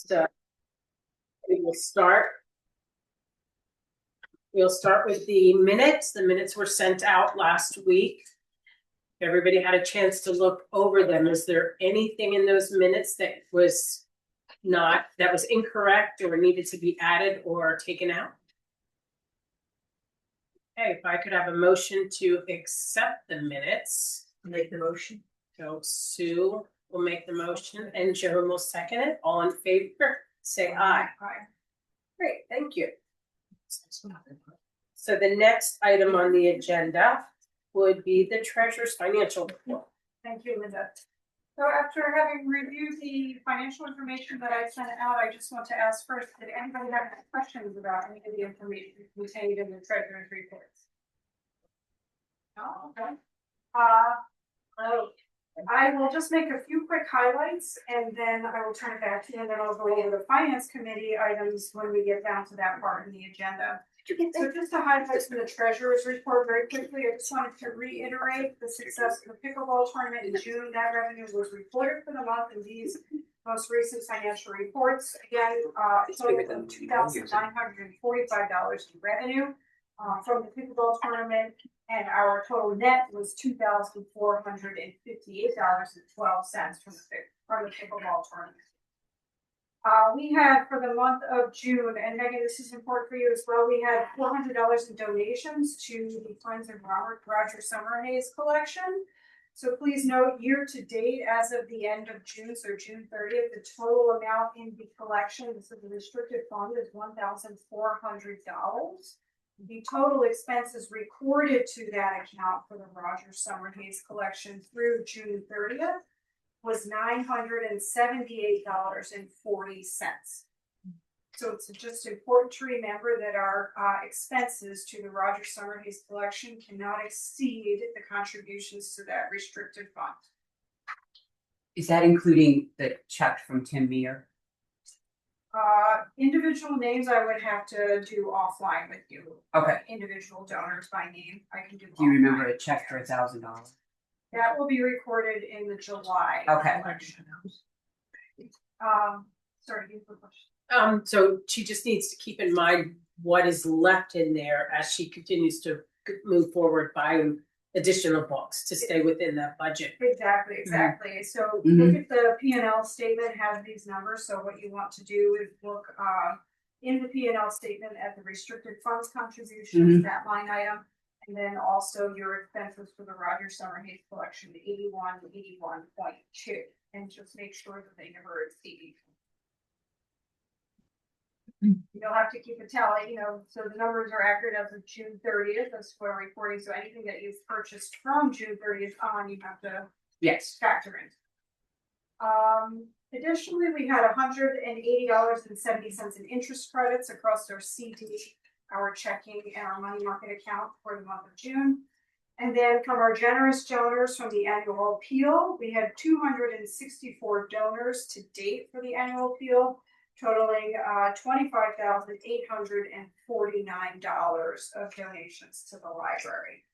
So we will start. We'll start with the minutes. The minutes were sent out last week. Everybody had a chance to look over them. Is there anything in those minutes that was incorrect or needed to be added or taken out? Okay, if I could have a motion to accept the minutes. Make the motion. So Sue will make the motion and Joan will second it. All in favor, say aye. Aye. Great, thank you. So the next item on the agenda would be the treasurer's financial report. Thank you, Linda. So after having reviewed the financial information that I sent out, I just want to ask first, did anybody have any questions about any of the information contained in the treasurer's reports? No, okay. I will just make a few quick highlights and then I will turn it back to you and then I'll go over the finance committee items when we get down to that part in the agenda. So just to highlight from the treasurer's report very quickly, I just wanted to reiterate the success of the pickleball tournament in June. That revenue was reported for the month in these most recent financial reports. Again, total of $2,945 in revenue from the pickleball tournament, and our total net was $2,458.12 from the pickleball tournament. We had for the month of June, and Megan, this is important for you as well, we had $400 in donations to the Friends of Roger Summerhays collection. So please note, year to date, as of the end of June, so June 30th, the total amount in the collection, this is the restricted fund, is $1,400. The total expenses recorded to that account for the Roger Summerhays collection through June 30th was $978.40. So it's just important to remember that our expenses to the Roger Summerhays collection cannot exceed the contributions to that restricted fund. Is that including the check from Tim Meyer? Individual names I would have to do offline with you. Okay. Individual donors by name I can do. Do you remember a check for $1,000? That will be recorded in the July. Okay. Election. Sorry, you have a question. So she just needs to keep in mind what is left in there as she continues to move forward buying additional books to stay within that budget. Exactly. Mm-hmm. So look at the P&L statement, has these numbers. So what you want to do is look in the P&L statement at the restricted funds contributions, that line item, and then also your expenses for the Roger Summerhays collection, 81.2, and just make sure that they never exceed. You'll have to keep a tally, so the numbers are accurate as of June 30th. That's for reporting. So anything that you've purchased from June 30th on, you have to factor in. Additionally, we had $180.70 in interest credits across our CD, our checking, and our money market account for the month of June. And then from our generous donors from the annual appeal, we had 264 donors to date for the annual appeal, totaling $25,849 of donations to the library.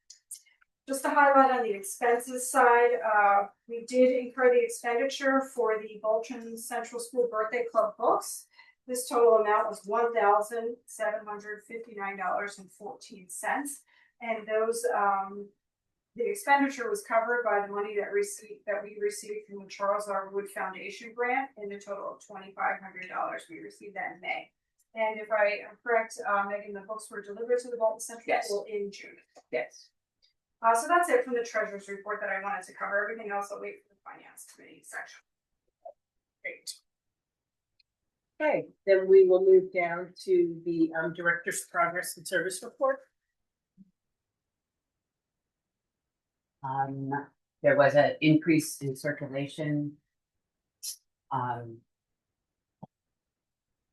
Just to highlight on the expenses side, we did incur the expenditure for the Bolton Central School Birthday Club books. This total amount was $1,759.14, and those the expenditure was covered by the money that we received from the Charles R. Wood Foundation grant in a total of $2,500. We received that in May. And if I am correct, Megan, the books were delivered to the Bolton Central School in June. Yes. So that's it from the treasurer's report that I wanted to cover. Everything else I'll wait for the finance committee section. Great. Okay, then we will move down to the director's progress and service report. There was an increase in circulation, and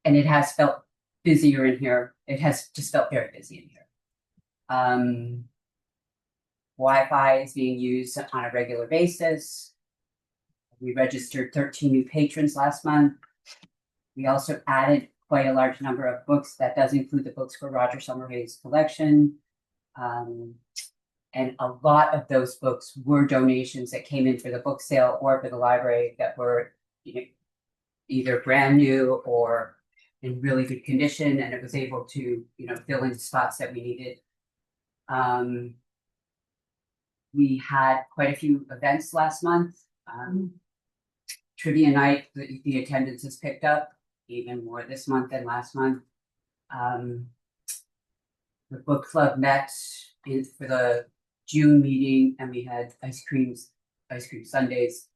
it has felt busier in here. It has just felt very busy in here. Wi-Fi is being used on a regular basis. We registered 13 new patrons last month. We also added quite a large number of books. That does include the books for Roger Summerhays collection. And a lot of those books were donations that came in for the book sale or for the library that were either brand new or in really good condition, and it was able to, fill in spots that we needed. We had quite a few events last month. Trivia night, the attendance has picked up even more this month than last month. The book club met for the June meeting, and we had ice cream sundaes,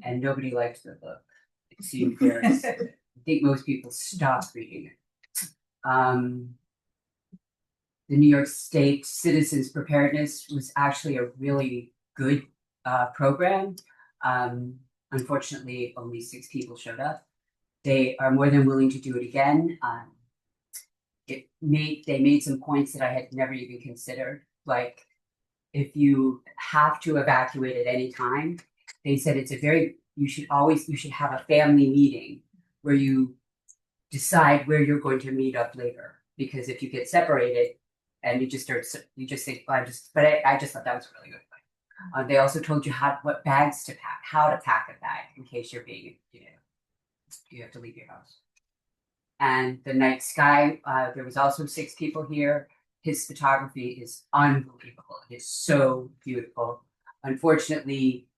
and nobody liked the book. It seemed very, I think most people stopped reading it. The New York State Citizens Preparedness was actually a really good program. Unfortunately, only 6 people showed up. They are more than willing to do it again. They made some points that I had never even considered. Like, if you have to evacuate at any time, they said you should have a family meeting where you decide where you're going to meet up later. Because if you get separated and you just think, I just thought that was really good. They also told you what bags to pack, how to pack a bag in case you're being, you have to leave your house. And the night sky, there was also 6 people here. His photography is unbelievable. It is so beautiful. Unfortunately,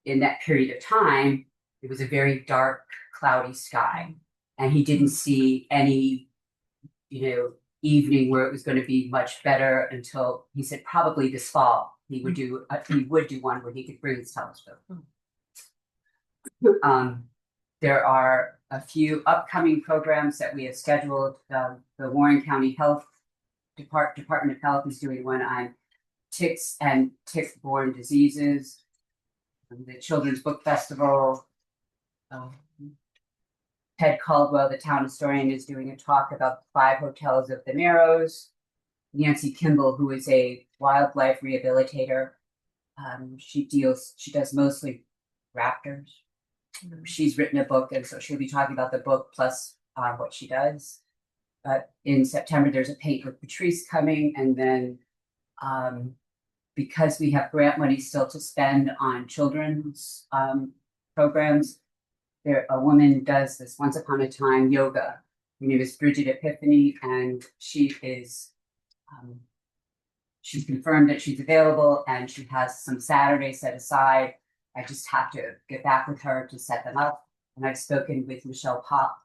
in that period of time, it was a very dark, cloudy sky, and he didn't see any, evening where it was going to be much better until he said probably this fall he would do one where he could bring his telescope. There are a few upcoming programs that we have scheduled. The Warren County Health Department of Health is doing one on ticks and tick-borne diseases. The Children's Book Festival. Ted Caldwell, the town historian, is doing a talk about the 5 hotels of the Narrows. Nancy Kimball, who is a wildlife rehabilitator, she does mostly raptors. She's written a book, and so she'll be talking about the book plus what she does. But in September, there's a Paint with Patrice coming, and then because we have grant money still to spend on children's programs, a woman does this once upon a time yoga. Her name is Bridget Epiphany, and she's confirmed that she's available, and she has some Saturdays set aside. I just have to get back with her to set them up. And I've spoken with Michelle Huck,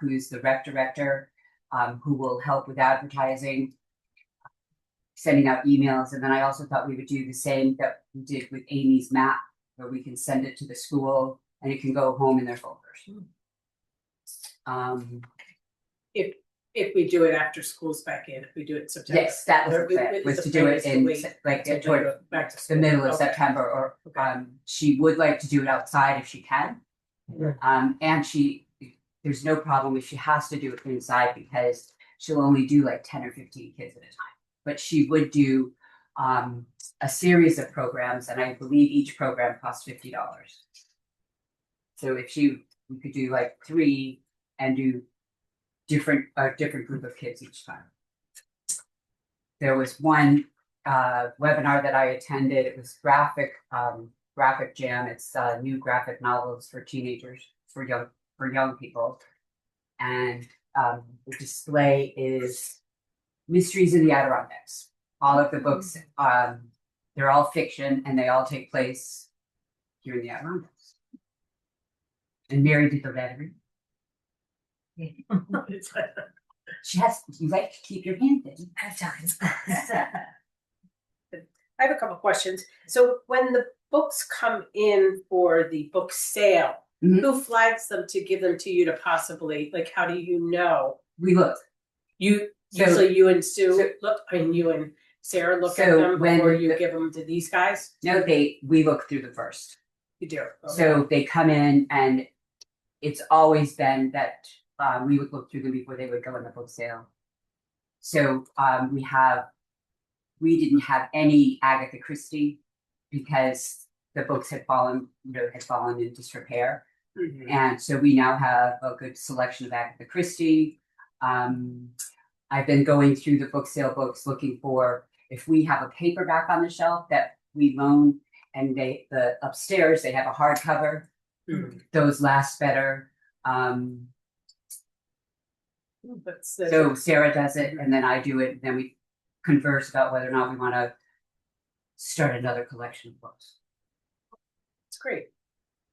who's the rec director, who will help with advertising, sending out emails. And then I also thought we would do the same that we did with Amy's map, where we can send it to the school and it can go home in their folders. If we do it after school's back in, if we do it in September. Yes, that was the plan, was to do it in toward the middle of September, or she would like to do it outside if she can. And there's no problem if she has to do it inside, because she'll only do like 10 or 15 kids at a time. But she would do a series of programs, and I believe each program costs $50. So if we could do like 3 and do a different group of kids each time. There was one webinar that I attended. It was graphic jam. It's new graphic novels for teenagers, for young people, and the display is Mysteries in the Adirondacks. All of the books, they're all fiction, and they all take place here in the Adirondacks. And Mary did the lettering. You like to keep your hand in. At times. I have a couple questions. So when the books come in for the book sale, who flags them to give them to you to possibly, like, how do you know? We look. Usually you and Sue look, and you and Sarah look at them before you give them to these guys? No, we look through them first. You do. Okay. So they come in, and it's always been that we would look through them before they would go in the book sale. So we didn't have any Agatha Christie because the books had fallen into disrepair. And so we now have a good selection of Agatha Christie. I've been going through the book sale books looking for if we have a paperback on the shelf that we loan, and upstairs they have a hardcover. Those last better. That's So Sarah does it and then I do it, and then we converse about whether or not we want to start another collection of books. it's great.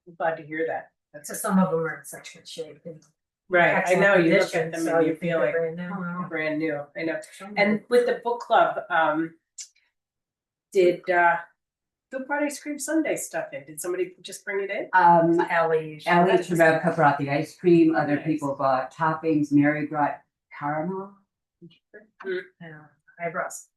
I'm glad to hear that. That's So some of them are in such good shape. And right. I know you look at them so and you feel like brand new. brand new. I know. And with the book club, did who brought ice cream sundae stuff in? Did somebody just bring it in? Ellie Rebecca brought the ice cream, other Nice. people brought toppings, Mary brought caramel. Yeah, eyebrows.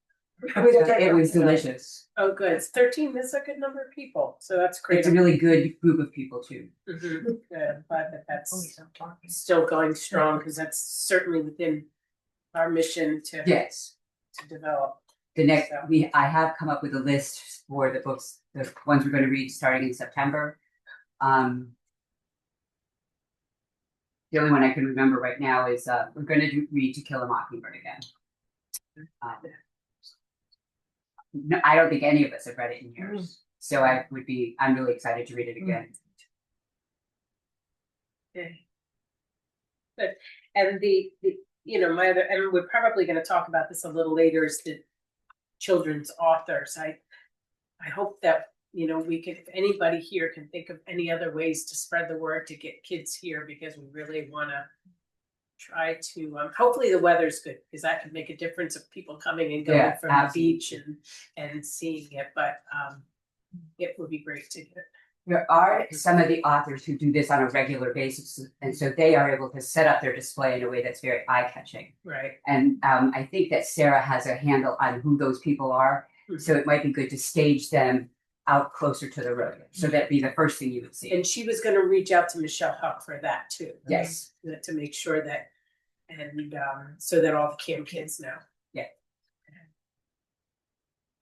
It was delicious. Oh, good. It's 13. That's a good number of people. So that's great. It's a really good group of people too. Mhm. Good. I'm glad that that's Please don't talk. still going strong because that's certainly within our mission to Yes. to develop. The next, So. I have come up with a list for the books, the ones we're going to read starting in September. The only one I can remember right now is we're going to read To Kill a Mockingbird again. No, I don't think any of us have read it in years, so I'm really excited to read it again. Okay. Good. And the my other, and we're probably going to talk about this a little later, is the children's authors. I hope that we can, if anybody here can think of any other ways to spread the word to get kids here, because we really want to try to hopefully the weather's good, because that could make a difference of people coming and going from absolutely. the beach and seeing it, but it would be great to get. There are some of the authors who do this on a regular basis, and so they are able to set up their display in a way that's very eye-catching. Right. And I think that Sarah has a handle on who those people are, so it might be good to stage them out closer to the road. So that'd be the first thing you would see. And she was going to reach out to Michelle Huck for that too. Yes. To make sure that, and so that all the Kim kids know. Yeah.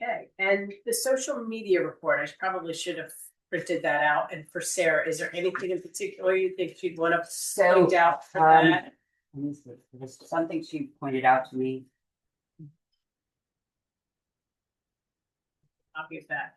Okay, and the social media report, I probably should have printed that out. And for Sarah, is there anything in particular you think she'd want to point out for that? There's something she pointed out to me. Copy of that.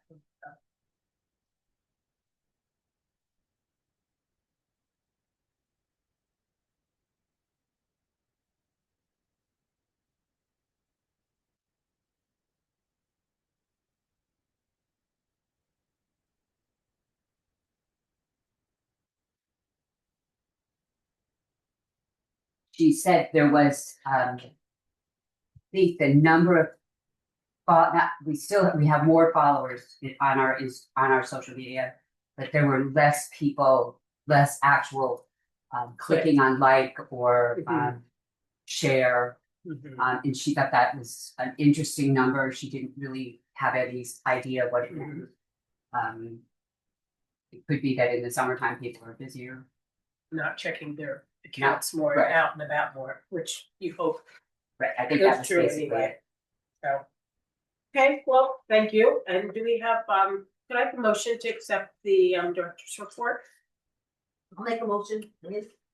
She said there was, I think the number of, we have more followers on our social media, but there were less people, less actual clicking on like or share. And she thought that was an interesting number. She didn't really have any idea what it meant. It could be that in the summertime people are busier. Not checking their accounts more, right. Out and about more, which you hope. Right, I think that was true basically anyway. it. So, okay, well, thank you. And do we have could I have a motion to accept the director's report? I'll make a motion.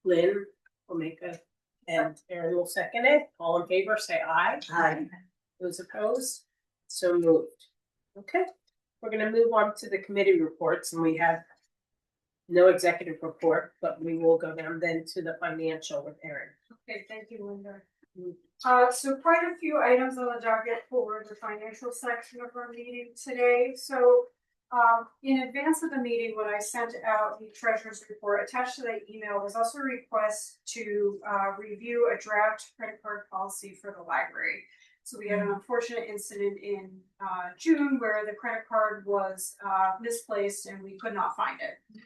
Lynn will make a, and Erin will second it. All in favor, say aye. Aye. Those opposed? So moved. Okay, we're gonna move on to the committee reports, and we have no executive report, but we will go down then to the financial with Erin. Okay, thank you, Linda. So quite a few items on the docket for the financial section of our meeting today. So in advance of the meeting, when I sent out the treasurer's report, attached to that email was also a request to review a draft credit card policy for the library. So we had an unfortunate incident in June where the credit card was misplaced and we could not find it.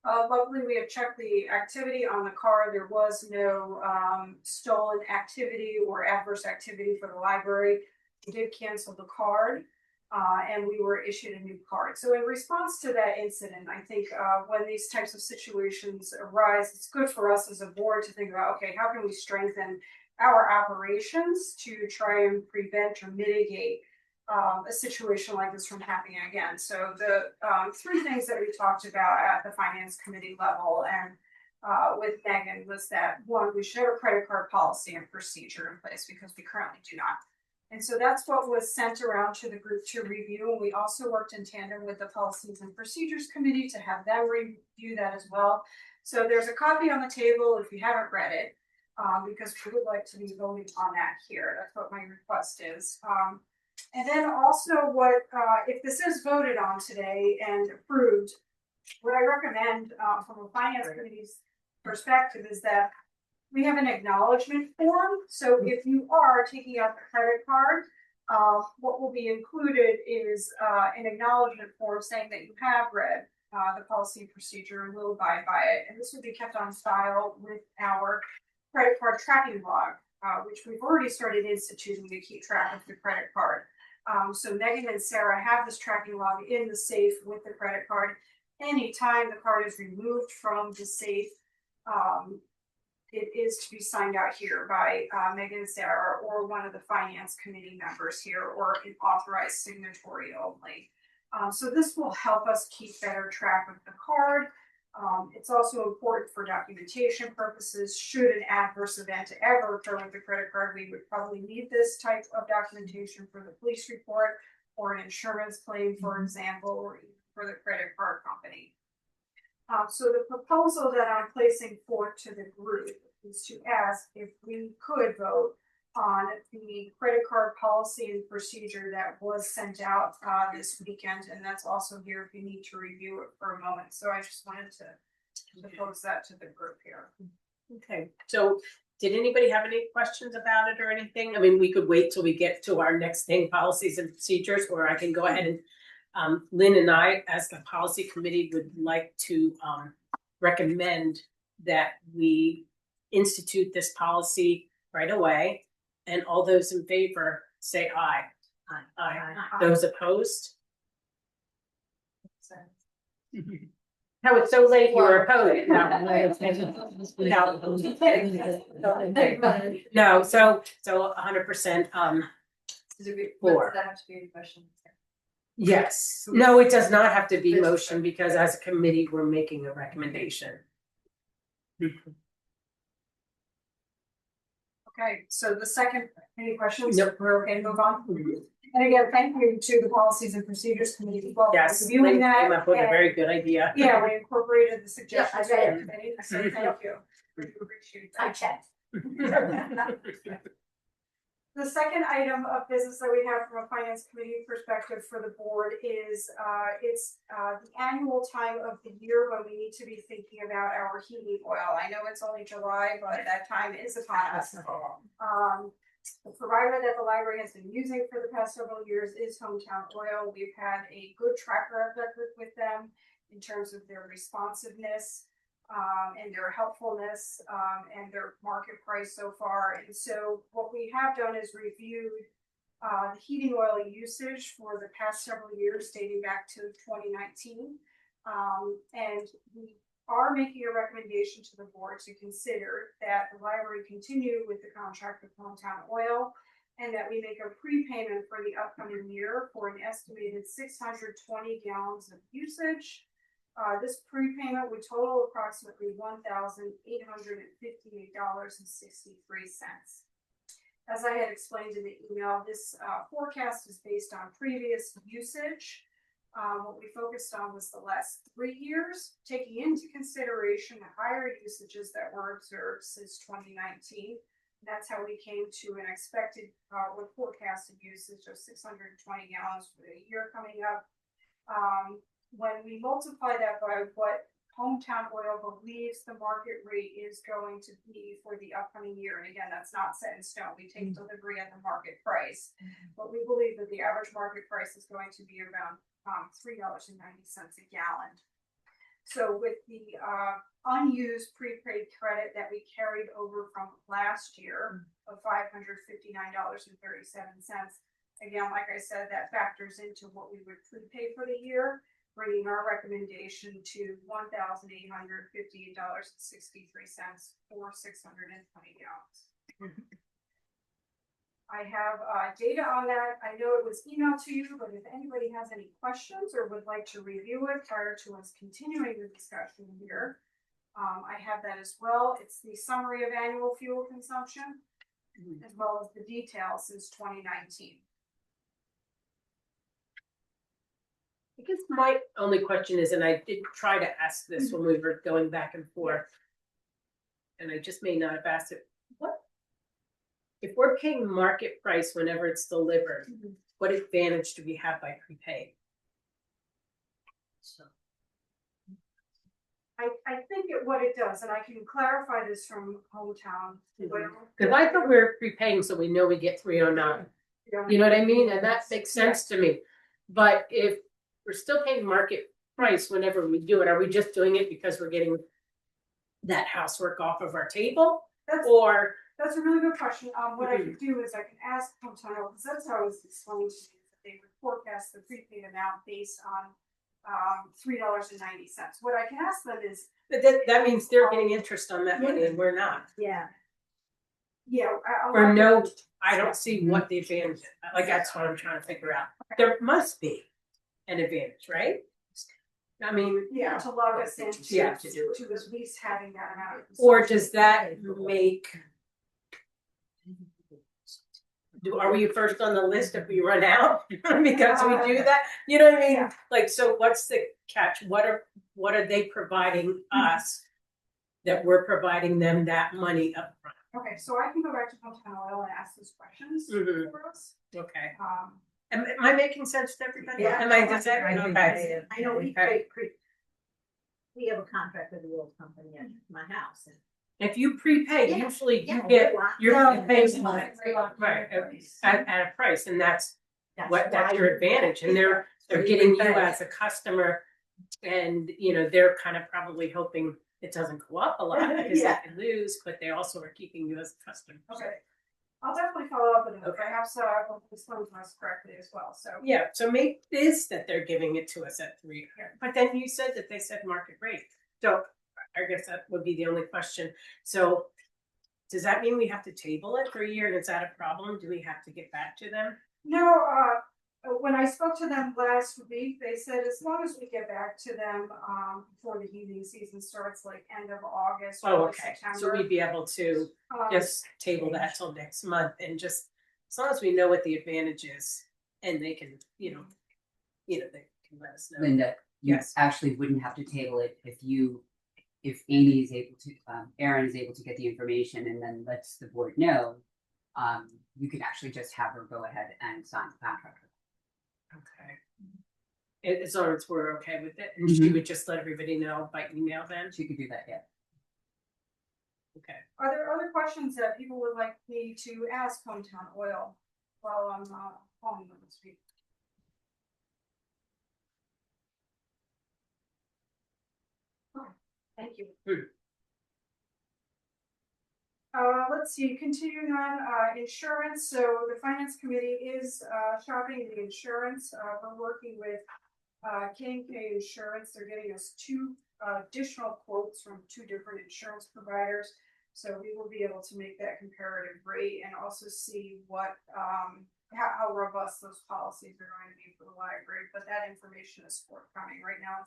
Luckily, we have checked the activity on the card. There was no stolen activity or adverse activity for the library. We did cancel the card and we were issued a new card. So in response to that incident, I think when these types of situations arise, it's good for us as a board to think about, okay, how can we strengthen our operations to try and prevent or mitigate a situation like this from happening again. So the three things that we talked about at the finance committee level and with Megan was that one, we should have a credit card policy and procedure in place because we currently do not. And so that's what was sent around to the group to review. And we also worked in tandem with the policies and procedures committee to have them review that as well. So there's a copy on the table if you haven't read it, because we would like to be voting on that here. That's what my request is. And then also what, if this is voted on today and approved, what I recommend from a finance committee's perspective is that we have an acknowledgement form. So if you are taking out the credit card, what will be included is an acknowledgement form saying that you have read the policy and procedure and will abide by it. And this will be kept on file with our credit card tracking log, which we've already started instituting to keep track of the credit card. So Megan and Sarah have this tracking log in the safe with the credit card. Anytime the card is removed from the safe, it is to be signed out here by Megan and Sarah or one of the finance committee members here, or an authorized signatory only. So this will help us keep better track of the card. It's also important for documentation purposes. Should an adverse event ever occur with the credit card, we would probably need this type of documentation for the police report or an insurance claim, for example, or even for the credit card company. So the proposal that I'm placing forth to the group is to ask if we could vote on the credit card policy and procedure that was sent out this weekend, and that's also here if you need to review it for a moment. So I just wanted to propose that to the group here. Okay, so did anybody have any questions about it or anything? I mean, we could wait till we get to our next thing, policies and procedures, or I can go ahead and Lynn and I, as the policy committee, would like to recommend that we institute this policy right away. And all those in favor say aye. Aye. Those opposed? How it's so late, you were opposed. No, so 100% for. Does that have to be a question? Yes, no, it does not have to be motion because as a committee, we're making a recommendation. Okay, so the second, any questions? Nope. We're okay to move on? And again, thank you to the Policies and Procedures Committee as well for Yes, reviewing Lynn that. came up with a and- very good idea. Yeah, we incorporated the suggestions. Yeah, I read from it. the committee, so thank you. We appreciate that. I checked. The second item of business that we have from a finance committee perspective for the board is it's the annual time of the year when we need to be thinking about our heating oil. I know it's only July, but that time is upon us. The provider that the library has been using for the past several years is Hometown Oil. We've had a good track record with them in terms of their responsiveness and their helpfulness and their market price so far. And so what we have done is reviewed the heating oil usage for the past several years dating back to 2019. And we are making a recommendation to the board to consider that the library continue with the contract with Hometown Oil and that we make a prepayment for the upcoming year for an estimated 620 gallons of usage. This prepayment would total approximately $1,858.63. As I had explained in the email, this forecast is based on previous usage. What we focused on was the last 3 years, taking into consideration the higher usages that were observed since 2019. That's how we came to an expected or forecasted usage of 620 gallons for the year coming up. When we multiply that by what Hometown Oil believes the market rate is going to be for the upcoming year, and again, that's not set in stone, we take delivery at the market price, but we believe that the average market price is going to be around $3.90 a gallon. So with the unused prepaid credit that we carried over from last year of $559.37, again, like I said, that factors into what we would prepay for the year, bringing our recommendation to $1,858.63 for 620 gallons. I have data on that. I know it was emailed to you, but if anybody has any questions or would like to review it prior to us continuing the discussion here, I have that as well. It's the summary of annual fuel consumption, as well as the details since 2019. I guess my only question is, and I did try to ask this when we were going back and forth, and I just may not have asked it, what? If we're paying market price whenever it's delivered, what advantage do we have by prepaying? So, I think what it does, and I can clarify this from hometown. Because I thought we were prepaying, so we know we get 309. You know what I mean? And that makes sense to me. But if we're still paying market price whenever we do it, are we just doing it because we're getting that housework off of our table? Or That's a really good question. What I could do is I can ask hometown, because that's how it was explained to me, that they would forecast the prepaid amount based on $3.90. What I can ask them is, that means they're getting interest on that money and we're not. yeah, Or no, I don't see what the advantage is. Like, that's what I'm trying to figure out. There must be an advantage, right? I mean, yeah, to log us into Yeah. to at least having that amount. or does that make, are we first on the list if we run out because we do that? You know what I mean? Yeah. Like, so what's the catch? What are they providing us that we're providing them that money up front? Okay, so I can go back to hometown oil and ask those questions Mhm. for us. Okay. Um, Am I making sense to everybody? Yeah. Am I just I think okay? I know we Okay. we have a contract with the oil company at my house. And If you prepay, Yeah. usually you yeah, get we want- your no, paying we want- right at a price, and that's that's that's why your we- advantage, and they're we getting you prepay. as a customer, and they're kind of probably hoping it doesn't go up a lot because Yeah. they can lose, but they also are keeping you as a customer. Okay, I'll definitely follow up with them. Okay. Perhaps I will explain to us correctly as well. So Yeah, so make this that they're giving it to us at 3, but then you said that they said market rate. So I guess that would be the only question. So does that mean we have to table it for a year? And is that a problem? Do we have to get back to them? no, when I spoke to them last week, they said as long as we get back to them before the heating season starts, like end of August or Oh, okay. September. So we'd be able to just table that till next month and just, as long as we know what the advantage is and they can, they can let us know. Linda, you Yes. actually wouldn't have to table it if Amy is able to, Erin is able to get the information and then lets the board know. You could actually just have her go ahead and sign the contract. Okay. As long as we're okay with it, and she would just let everybody know by email then? She could do that, yeah. Okay. Are there other questions that people would like me to ask Hometown Oil while I'm calling them this week? Thank you. Let's see, continuing on, insurance, so the finance committee is, shopping the insurance, we're working with, K&K Insurance, they're getting us 2, additional quotes from 2 different insurance providers. So we will be able to make that comparative rate and also see what, how robust those policies are going to be for the library, but that information is forthcoming, right now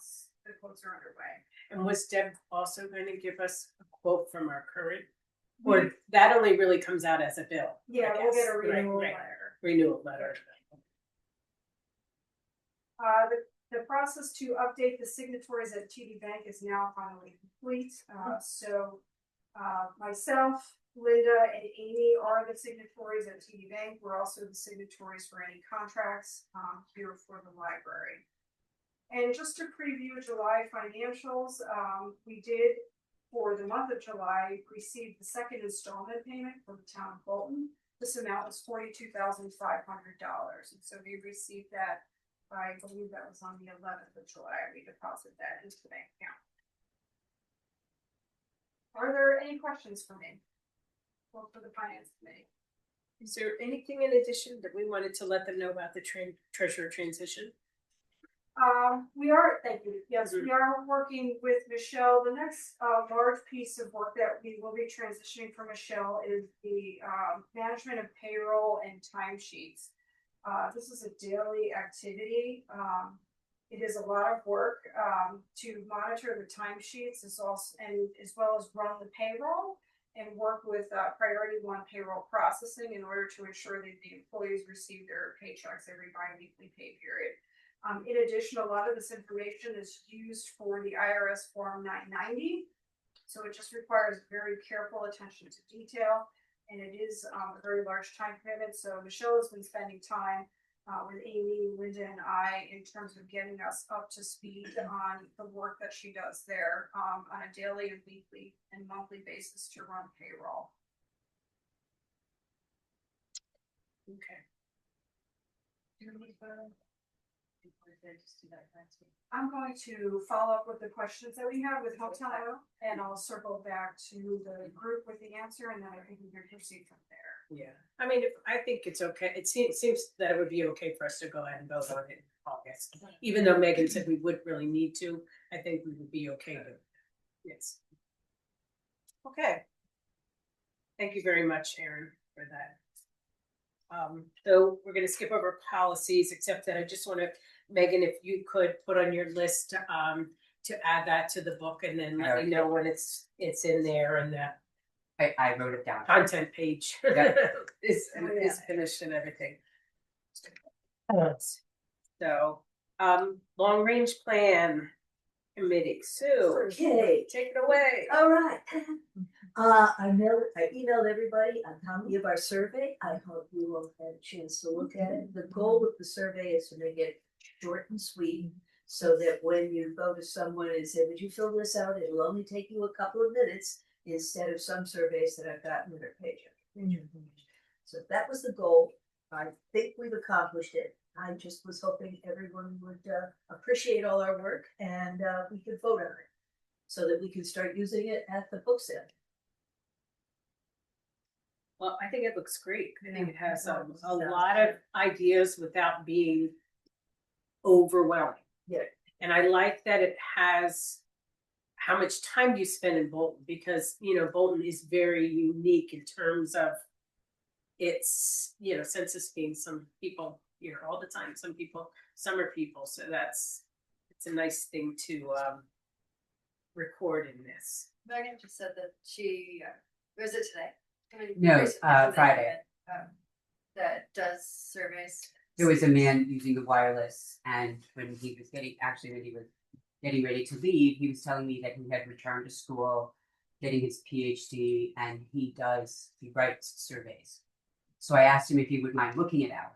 the quotes are underway. And was Deb also going to give us a quote from our current? Or that only really comes out as a bill? Yeah, I we'll get guess. a renewal Right. letter. Renewal letter. The process to update the signatories at TD Bank is now finally complete. So myself, Linda, and Amy are the signatories at TD Bank. We're also the signatories for any contracts here for the library. And just to preview July financials, we did, for the month of July, receive the second installment payment from the town of Bolton. This amount was $42,500, and so we received that. I believe that was on the 11th of July. We deposited that into the bank account. Are there any questions for me? Or for the finance committee? Is there anything in addition that we wanted to let them know about the treasurer transition? We are, thank you. Yes, we are working with Michelle. The next large piece of work that we will be transitioning for Michelle is the management of payroll and timesheets. This is a daily activity. It is a lot of work to monitor the timesheets as well as run the payroll and work with Priority 1 payroll processing in order to ensure that the employees receive their paychecks every bi-weekly pay period. In addition, a lot of this information is used for the IRS Form 990. So it just requires very careful attention to detail. And it is a very large time commitment. So Michelle has been spending time with Amy, Linda, and I in terms of getting us up to speed on the work that she does there on a daily and weekly and monthly basis to run payroll. Okay. I'm going to follow up with the questions that we have with Hotel and I'll circle back to the group with the answer and then I think we can proceed from there. Yeah, I mean, I think it's okay. It seems that it would be okay for us to go ahead and vote on it in August. Even though Megan said we wouldn't really need to, I think we would be okay with it. Yes. Okay. Thank you very much, Erin, for that. So we're gonna skip over policies, except that I just want to, Megan, if you could put on your list to add that to the book and then let me know when it's in there and the I wrote it down. content page Yep. is finished and everything. So, long range plan committee, Sue. Okay. Take it away. All right. I emailed everybody a copy of our survey. I hope you all had a chance to look at it. The goal of the survey is to make it short and sweet so that when you go to someone and say, would you fill this out? It'll only take you a couple of minutes instead of some surveys that I've gotten that are page after page after page. So that was the goal. I think we've accomplished it. I just was hoping everyone would appreciate all our work and we could vote on it so that we can start using it at the book sale. Well, I think it looks great. I think it has a lot of ideas without being overwhelming. Yeah. And I like that it has how much time you spend in Bolton because, Bolton is very unique in terms of its, census being some people here all the time, some people, summer people. So it's a nice thing to record in this. Megan just said that she, was it today? No, recently, Friday. That does surveys. There was a man using the wireless, and when he was getting ready to leave, he was telling me that he had returned to school, getting his PhD, and he writes surveys. So I asked him if he would mind looking it out,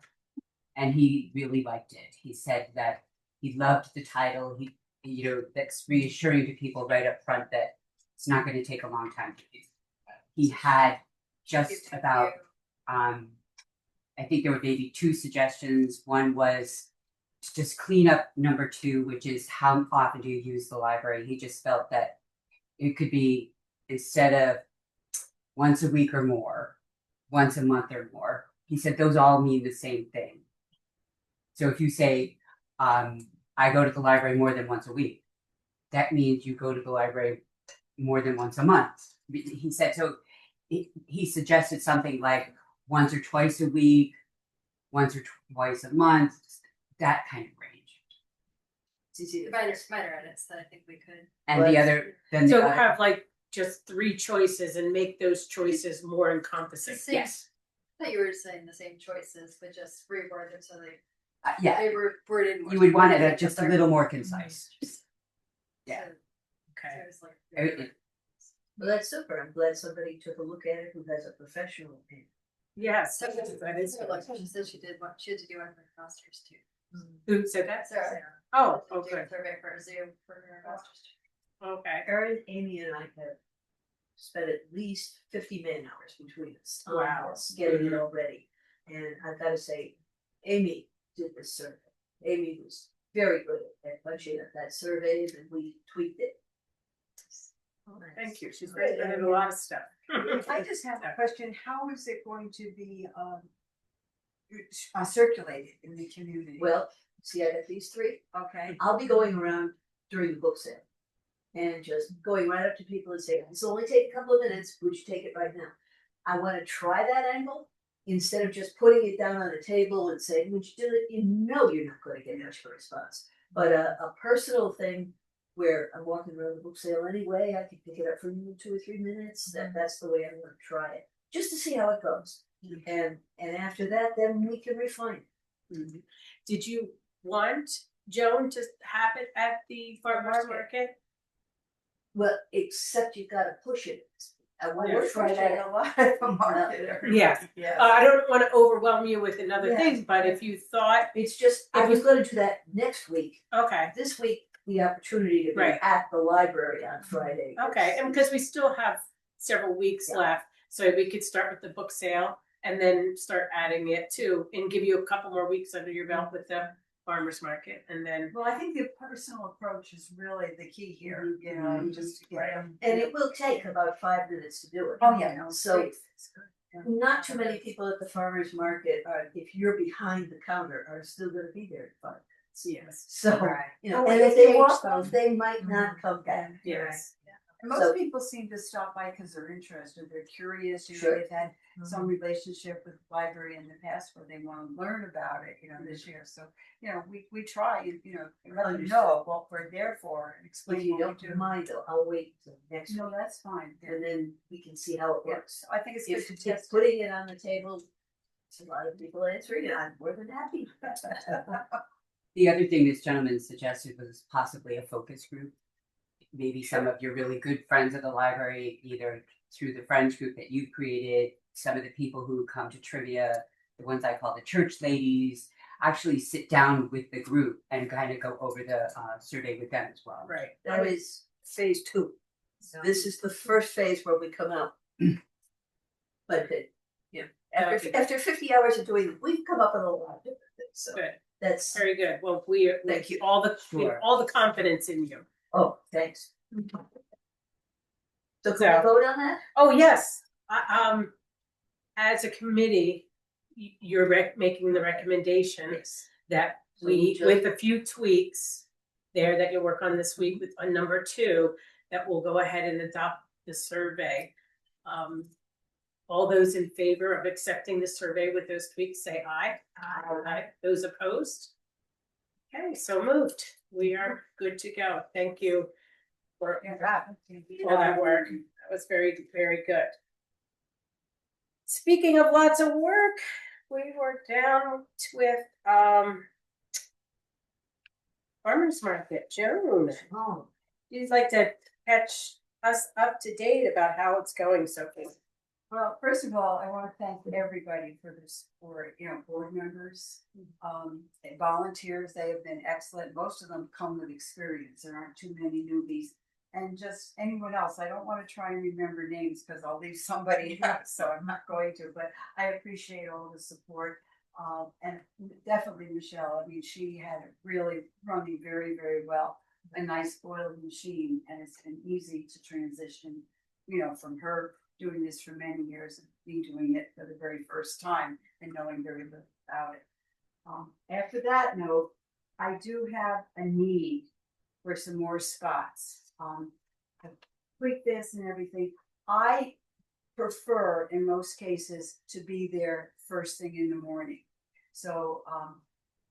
and he really liked it. He said that he loved the title. That's reassuring to people right up front that it's not going to take a long time to do. He had just about, I think there were maybe 2 suggestions. One was to just clean up number 2, which is how often do you use the library? He just felt that it could be instead of once a week or more, once a month or more. He said those all mean the same thing. So if you say, I go to the library more than once a week, that means you go to the library more than once a month. He said, so he suggested something like once or twice a week, once or twice a month, that kind of range. Minor edits that I think we could. And So have like just 3 choices and make those choices more encompassing. Yes. I thought you were saying the same choices, but just reworded so Yeah. they were worded more. You would want it just a little more concise. Yeah. Okay. Well, that's super. I'm glad somebody took a look at it who has a professional opinion. Yes, So that is. she said she had to do one for her masters too. Who said that? Sarah. Oh, Do a okay. survey for Zoom for her masters too. Okay. Erin, Amy, and I have spent at least 50 man hours between us on Wow. this, getting it all ready. And I've got to say, Amy did this survey. Amy was very good at punching up that survey, and we tweaked it. Thank you. She's very good at a lot of stuff. I just have a question. How is it going to be circulated in the community? Well, see, I got these 3. Okay. I'll be going around during the book sale and just going right up to people and saying, this will only take a couple of minutes. Would you take it right now? I want to try that angle instead of just putting it down on a table and saying, would you do it? You're not going to get much of a response. But a personal thing where I'm walking around the book sale anyway, I can pick it up for 2 or 3 minutes. That's the way I'm going to try it, just to see how it goes. And after that, then we can refine it. Did you want Joan, to have it at the farmer's market? Well, except you gotta push it. I want Yeah. to try that. A lot of them are there. Yeah. Yeah. I don't want to overwhelm you with another Yeah. thing, but if you thought, It's just, I If was you- gonna do that next week. okay, This week, the opportunity to be Right. at the library on Friday. okay, and because we still have several weeks Yeah. left, so we could start with the book sale and then start adding it too, and give you a couple more weeks under your belt with the farmer's market, and then, Well, I think the personal approach is really the key here, you know, just to get them. And it will take about 5 minutes to do it. Oh, yeah, no, it's So- great. It's good. Yeah. Not too many people at the farmer's market are, if you're behind the counter, are still gonna be there at 5 minutes. yes, So, Right. you know, Oh, and it's if they changed, walk though. off, they might not come back. yes. And So- most people seem to stop by because they're interested, they're curious, you know, Sure. they've had some relationship with the library in the past where they want to learn about it, you know, this year, so, you know, we try, you know, let them know what we're there for and If explain you what we don't do. mind though, I'll wait till next No, week that's fine, yeah, and then we can see how it works. I think it's good If to if test. putting it on the table, it's a lot of people answering it, I'm more than happy. The other thing this gentleman suggested was possibly a focus group. Maybe some of your really good friends of the library, either through the friends group that you created, some of the people who come to trivia, the ones I call the church ladies, actually sit down with the group and kind of go over the survey with them as well. Right, That is phase 2. This is the first phase where we come out. But yeah, Okay. after 50 hours of doing it, we've come up with a lot of different things, so good, that's, very good, well, we Thank you. all the, we have Sure. all the confidence in you. oh, thanks. So can So- we vote on that? Oh, yes, as a committee, you're making the recommendation Yes. that So we we, just- with a few tweaks there that you'll work on this week with on number 2, that we'll go ahead and adopt the survey. All those in favor of accepting the survey with those tweaks, say aye. Aye. Those opposed? Okay, so moved. We are good to go. Thank you for all that work. That was very, very good. Speaking of lots of work, we were down with farmers market. Joan, Oh, you'd like to catch us up to date about how it's going so far? Well, first of all, I want to thank everybody for their support, you know, board members, and volunteers, they have been excellent. Most of them come with experience. There aren't too many newbies. And just anyone else, I don't want to try and remember names because I'll leave somebody out, so I'm not going to, but I appreciate all the support. And definitely Michelle, I mean, she had it really running very, very well. A nice oiled machine, and it's been easy to transition, you know, from her doing this for many years and me doing it for the very first time and knowing very little about it. After that note, I do have a need for some more spots. I've tweaked this and everything. I prefer in most cases to be there first thing in the morning. So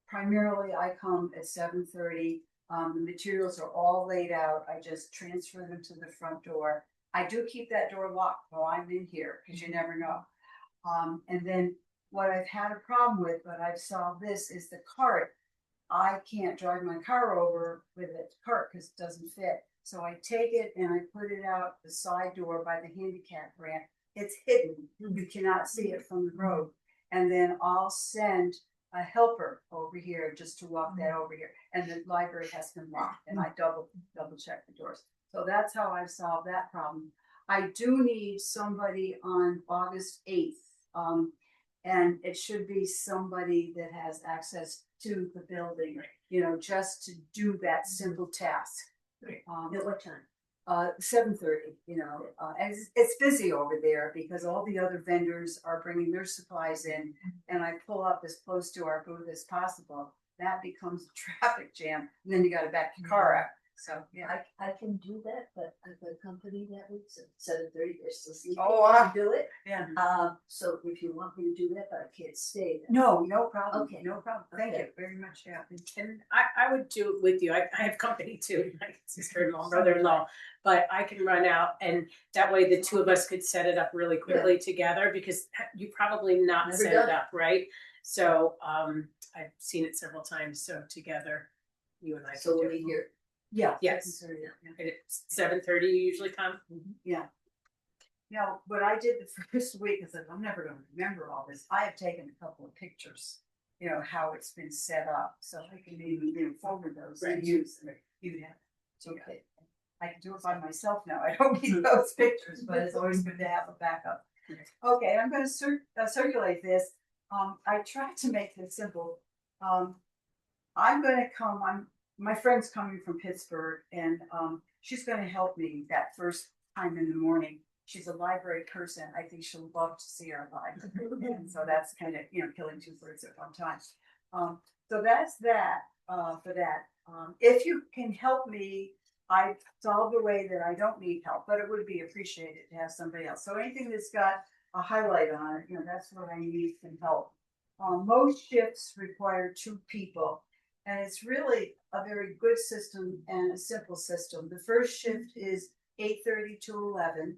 primarily I come at 7:30. The materials are all laid out. I just transfer them to the front door. I do keep that door locked while I'm in here because you never know. And then what I've had a problem with, but I've solved this, is the cart. I can't drive my car over with a cart because it doesn't fit. So I take it and I put it out the side door by the handicap ramp. It's hidden. You cannot see it from the road. And then I'll send a helper over here just to walk that over here. And the library has been locked and I double check the doors. So that's how I've solved that problem. I do need somebody on August 8th. And it should be somebody that has access to the building, you know, just to do that simple task. at what time? 7:30, you know, and it's busy over there because all the other vendors are bringing their supplies in, and I pull up as close to our booth as possible. That becomes a traffic jam, and then you got to back your car up. So yeah, I can do that, but I've got company that week, so 7:30, they're still sleeping. Oh, I wow. can do it. yeah. So if you want me to do that, but I can't stay. then- No problem. Okay. No problem. Thank Okay. you very much. Yeah. And I would do it with you. I have company too, my sister-in-law, brother-in-law, but I can run out and that way the 2 of us could set it up really quickly together because you probably not Never set done it it. up, right? So I've seen it several times, so together you and I. So can we'll do. be here. Yeah. Yes. Yeah. And it's 7:30 you usually come? Yeah. Now, what I did the first week is that I'm never gonna remember all this. I have taken a couple of pictures, you know, how it's been set up, so I can maybe, you know, forward those Right. and use them. You have, it's okay. I can do it by myself now. I don't need those pictures, but it's always good to have a backup. Okay, I'm gonna circulate this. I tried to make this simple. I'm gonna come, my friend's coming from Pittsburgh and, she's gonna help me that first time in the morning. She's a library person. I think she'll love to see our library. And so that's kind of, you know, killing two birds at one time. So that's that, for that. If you can help me, I solved a way that I don't need help, but it would be appreciated to have somebody else. So anything that's got a highlight on it, you know, that's what I need some help. Most shifts require 2 people, and it's really a very good system and a simple system. The first shift is 8:30 to 11.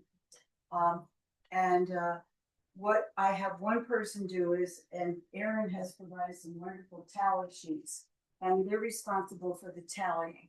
What I have one person do is, and Erin has provided some wonderful tally sheets, and they're responsible for the tallying.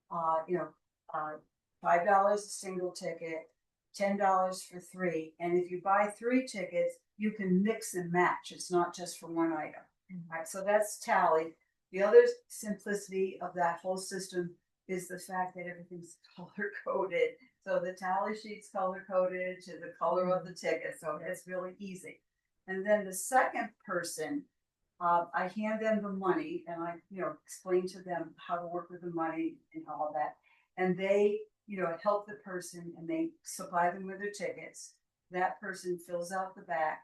$5 a single ticket, $10 for 3, and if you buy 3 tickets, you can mix and match. It's not just for one item. Right, so that's tally. The other simplicity of that whole system is the fact that everything's color coded. So the tally sheet's color coded to the color of the ticket, so it's really easy. And then the second person, I hand them the money and I, you know, explain to them how to work with the money and all that. And they, you know, help the person and they supply them with their tickets. That person fills out the back,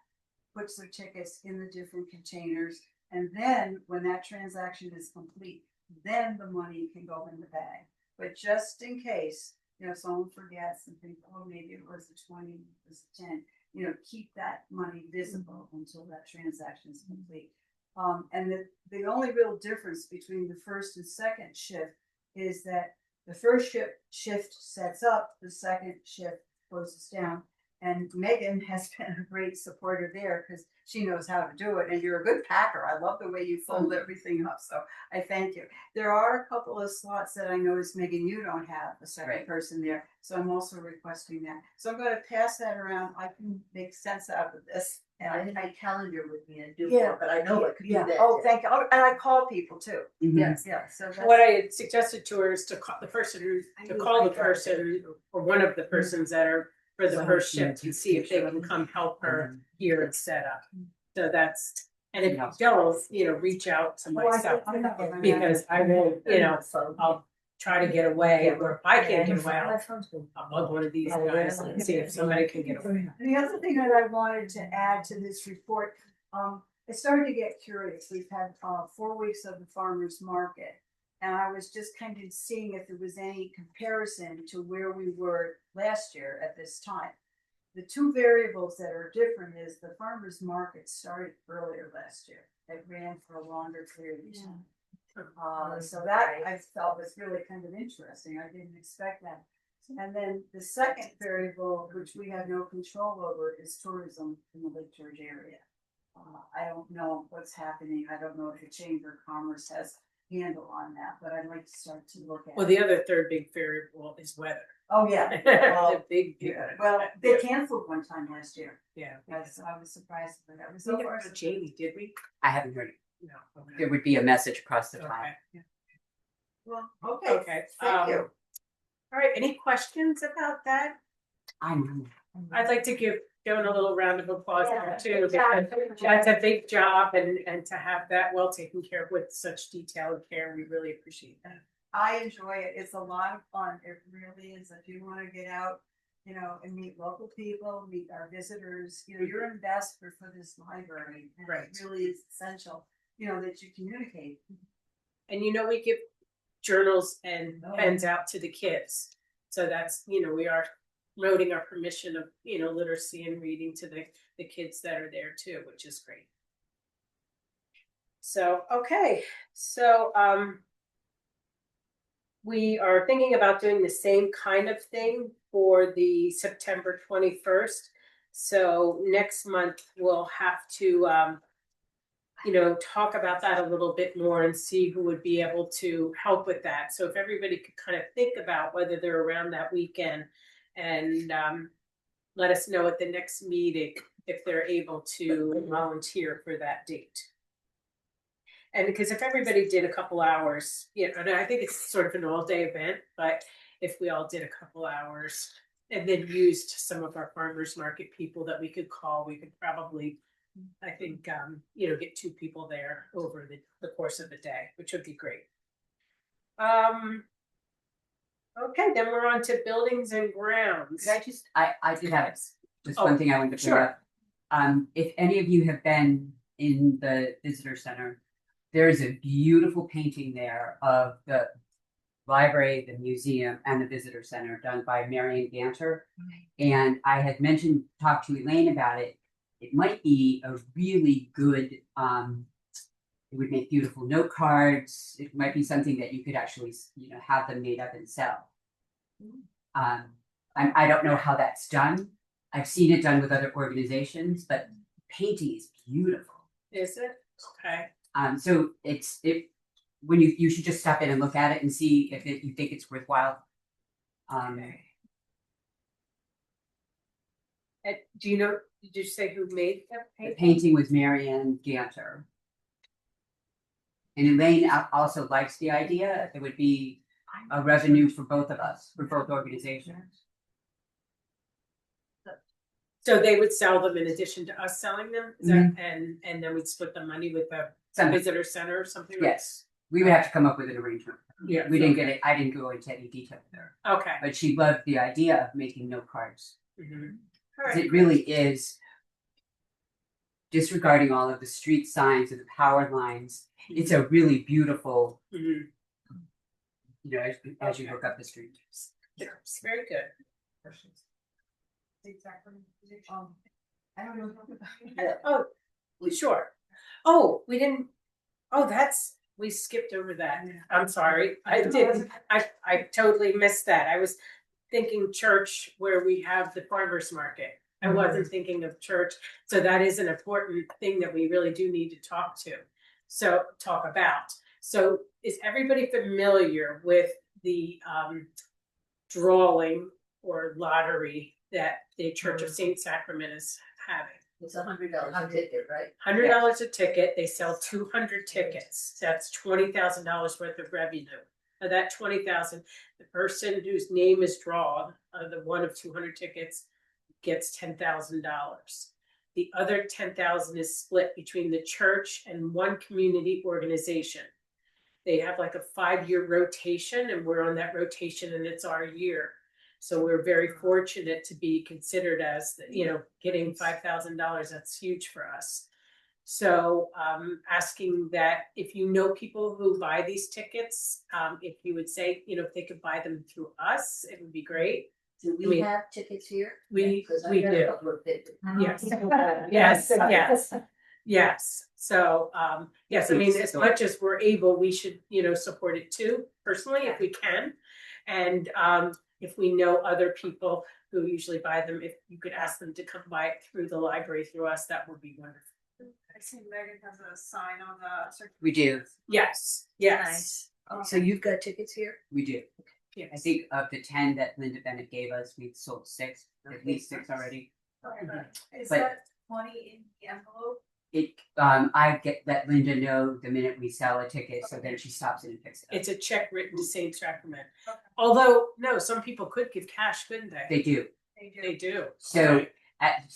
puts their tickets in the different containers. And then when that transaction is complete, then the money can go in the bag. But just in case, you know, someone forgets and thinks, oh, maybe it was a 20, it was a 10, you know, keep that money visible until that transaction is complete. And the only real difference between the first and second shift is that the first shift sets up, the second shift closes down. And Megan has been a great supporter there because she knows how to do it. And you're a good packer. I love the way you fold everything up. So I thank you. There are a couple of slots that I noticed, Megan, you don't have a second person there. So I'm also requesting that. So I'm going to pass that around. I can make sense out of this. And I had my calendar with me and do Yeah. it, but I know I could do that. Oh, thank you. Oh, and I call people too. Yes, yeah. So that's, What I had suggested to her is to call the person, to call the person or one of the persons that are for the first shift and see if they can come help her here and set up. So that's, and if you don't, you know, reach out to myself because I will, you know, I'll try to get away, or if I can't get away, I'll bug one of these guys and see if somebody can get away. And the other thing that I wanted to add to this report, I started to get curious. We've had 4 weeks of the farmers market. And I was just kind of seeing if there was any comparison to where we were last year at this time. The 2 variables that are different is the farmers market started earlier last year. It ran for a longer period of time. So that I felt was really kind of interesting. I didn't expect that. And then the second variable, which we have no control over, is tourism in the Lake George area. I don't know what's happening. I don't know if the Chamber of Commerce has handle on that, but I'd like to start to look at. Well, the other third big variable is weather. Oh, yeah. The big. Well, they canceled one time last year. Yeah. Yes, I was surprised by that. We never heard of Jamie, did we? I haven't heard it. No. Okay. There would be a message across the top. Okay. Well, okay. Okay. Thank you. All right. Any questions about that? I know. I'd like to give Joan a little round of applause Yeah. too, because that's a big job, and to have that well taken care of with such detail and care, we really appreciate that. I enjoy it. It's a lot of fun. It really is. If you want to get out, you know, and meet local people, meet our visitors, you know, you're an ambassador for this library. And Right. It really is essential, you know, that you communicate. And you know, we give journals and pens out to the kids, so that's, you know, we are noting our permission of, you know, literacy and reading to the kids that are there too, which is great. So, okay, so we are thinking about doing the same kind of thing for the September 21st. So next month we'll have to talk about that a little bit more and see who would be able to help with that. So if everybody could kind of think about whether they're around that weekend and let us know at the next meeting if they're able to volunteer for that date. And because if everybody did a couple hours, and I think it's sort of an all-day event, but if we all did a couple hours and then used some of our farmers market people that we could call, we could probably, I think, get 2 people there over the course of the day, which would be great. Okay, then we're on to buildings and grounds. I did have just one thing I wanted to bring sure. up. If any of you have been in the visitor center, there is a beautiful painting there of the library, the museum, and the visitor center done by Marion Ganter. And I had talked to Elaine about it. It might be a really good, it would make beautiful note cards. It might be something that you could actually, have them made up and sell. I don't know how that's done. I've seen it done with other organizations, but painting is beautiful. Is it? Okay. So when you should just stop in and look at it and see if you think it's worthwhile. Okay. Do you know? Did you say who made that The painting? painting was Marianne Ganter. And Elaine also likes the idea. It would be a revenue for both of us, for both organizations. So they would sell them in addition to us selling them, is that, and then we'd split the money with the visitor center or something. Yes, we would have to come up with an arrangement. Yeah, we didn't get it. I didn't go into any detail there. Okay. But she loved the idea of making note cards. Mm-hmm. 'Cause it really is disregarding all of the street signs and the power lines. It's a really beautiful, as you look up the street. It's very good. Exactly. I don't know. Oh, sure. Oh, we didn't. Oh, we skipped over that. I'm sorry. I did. I totally missed that. I was thinking church where we have the farmers market. I wasn't thinking of church. So that is an important thing that we really do need to talk about. So is everybody familiar with the drawing or lottery that the Church of Saint Sacrament is having? It's $100 a ticket, right? $100 a ticket. They sell 200 tickets. That's $20,000 worth of revenue. Of that $20,000, the person whose name is drawn, the one of 200 tickets, gets $10,000. The other $10,000 is split between the church and one community organization. They have like a 5-year rotation, and we're on that rotation, and it's our year. So we're very fortunate to be considered as, getting $5,000. That's huge for us. So asking that if you know people who buy these tickets, if you would say, if they could buy them through us, it would be great. Do we have tickets here? We Because do. a couple of tickets. Yes. Yes. So yes, I mean, as much as we're able, we should, support it too, personally, if we can. And if we know other people who usually buy them, if you could ask them to come buy it through the library through us, that would be wonderful. I see Megan has a sign on the. We do. Yes. Yes. Nice. So you've got tickets here? We do. Yes. I think of the 10 that Linda Bennett gave us, we've sold 6, at least 6 already. Is But- that money in the envelope? I let Linda know the minute we sell a ticket, so then she stops in and picks it up. It's a check written to Saint Sacrament. Okay. Although, no, some people could give cash, couldn't they? They do. They do. So Right.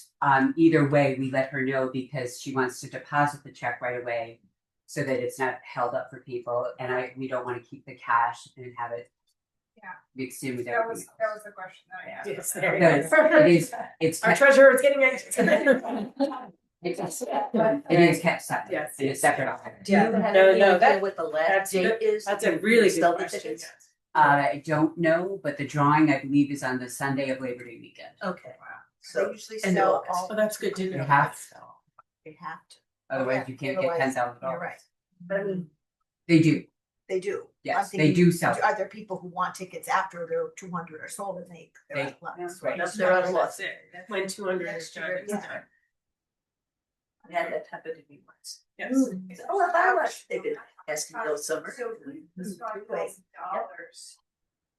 either way, we let her know because she wants to deposit the check right away, so that it's not held up for people. And we don't want to keep the cash and have it mixed in with That everything was else. the question that I asked. Yes, there you No, go. it is. It's Our kept, treasurer is getting anxious. it is kept separate. Yes. It is separate. Do you have No, any no, idea what the last date is? That's a really Sell good the question. tickets? I don't know, but the drawing I believe is on the Sunday of Labor Day weekend. Okay. They So usually end of sell August. all. Oh, that's good to You know. have to. They have to. Otherwise, you can't get Otherwise, $10,000. You're right. But I mean, They do. they do. Yes, I'm they thinking, do sell. Are there people who want tickets after their 200 are sold and they're out of luck? Right. They're out of luck. That's it. When 200 is done, it's Yeah. done. I had that happen to me once. Yes. Oh, how much? They've been asking me all summer. So this $5,000,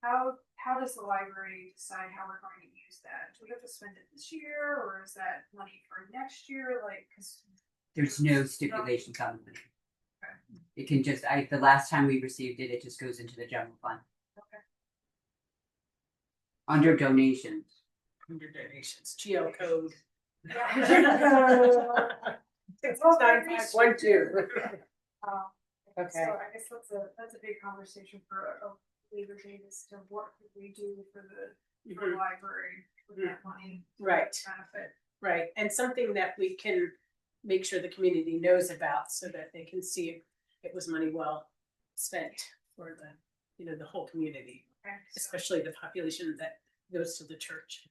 how does the library decide how we're going to use that? Do we have to spend it this year, or is that money for next year? Like, cause. There's no stipulations on it. It can just, the last time we received it, it just goes into the general fund. Okay. Under donations. Under donations, GL code. Yeah. 69512. Okay. So I guess that's a big conversation for a later date as to what could we do for the library with that money. Right. Benefit. Right, and something that we can make sure the community knows about so that they can see it was money well spent for the whole community, Okay. especially the population that goes to the church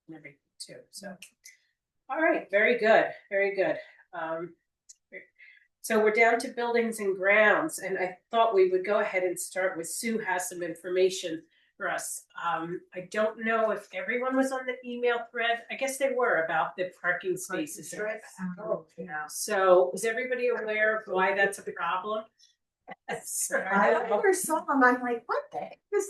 and everything too. So, all right, very good, very good. So we're down to buildings and grounds, and I thought we would go ahead and start with Sue has some information for us. I don't know if everyone was on the email thread. I guess they were about the parking spaces. Oh, yeah. So is everybody aware of why that's a problem? I first saw them, I'm like, what the heck is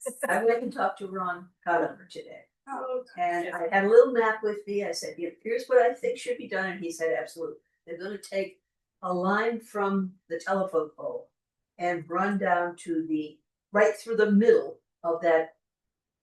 this? I went and talked to Ron Conover today. Oh, And I had a little map with me. I said, "Yeah, here's what I think should be done." And he said, absolutely. They're gonna take a line from the telephone pole and run down to right through the middle of that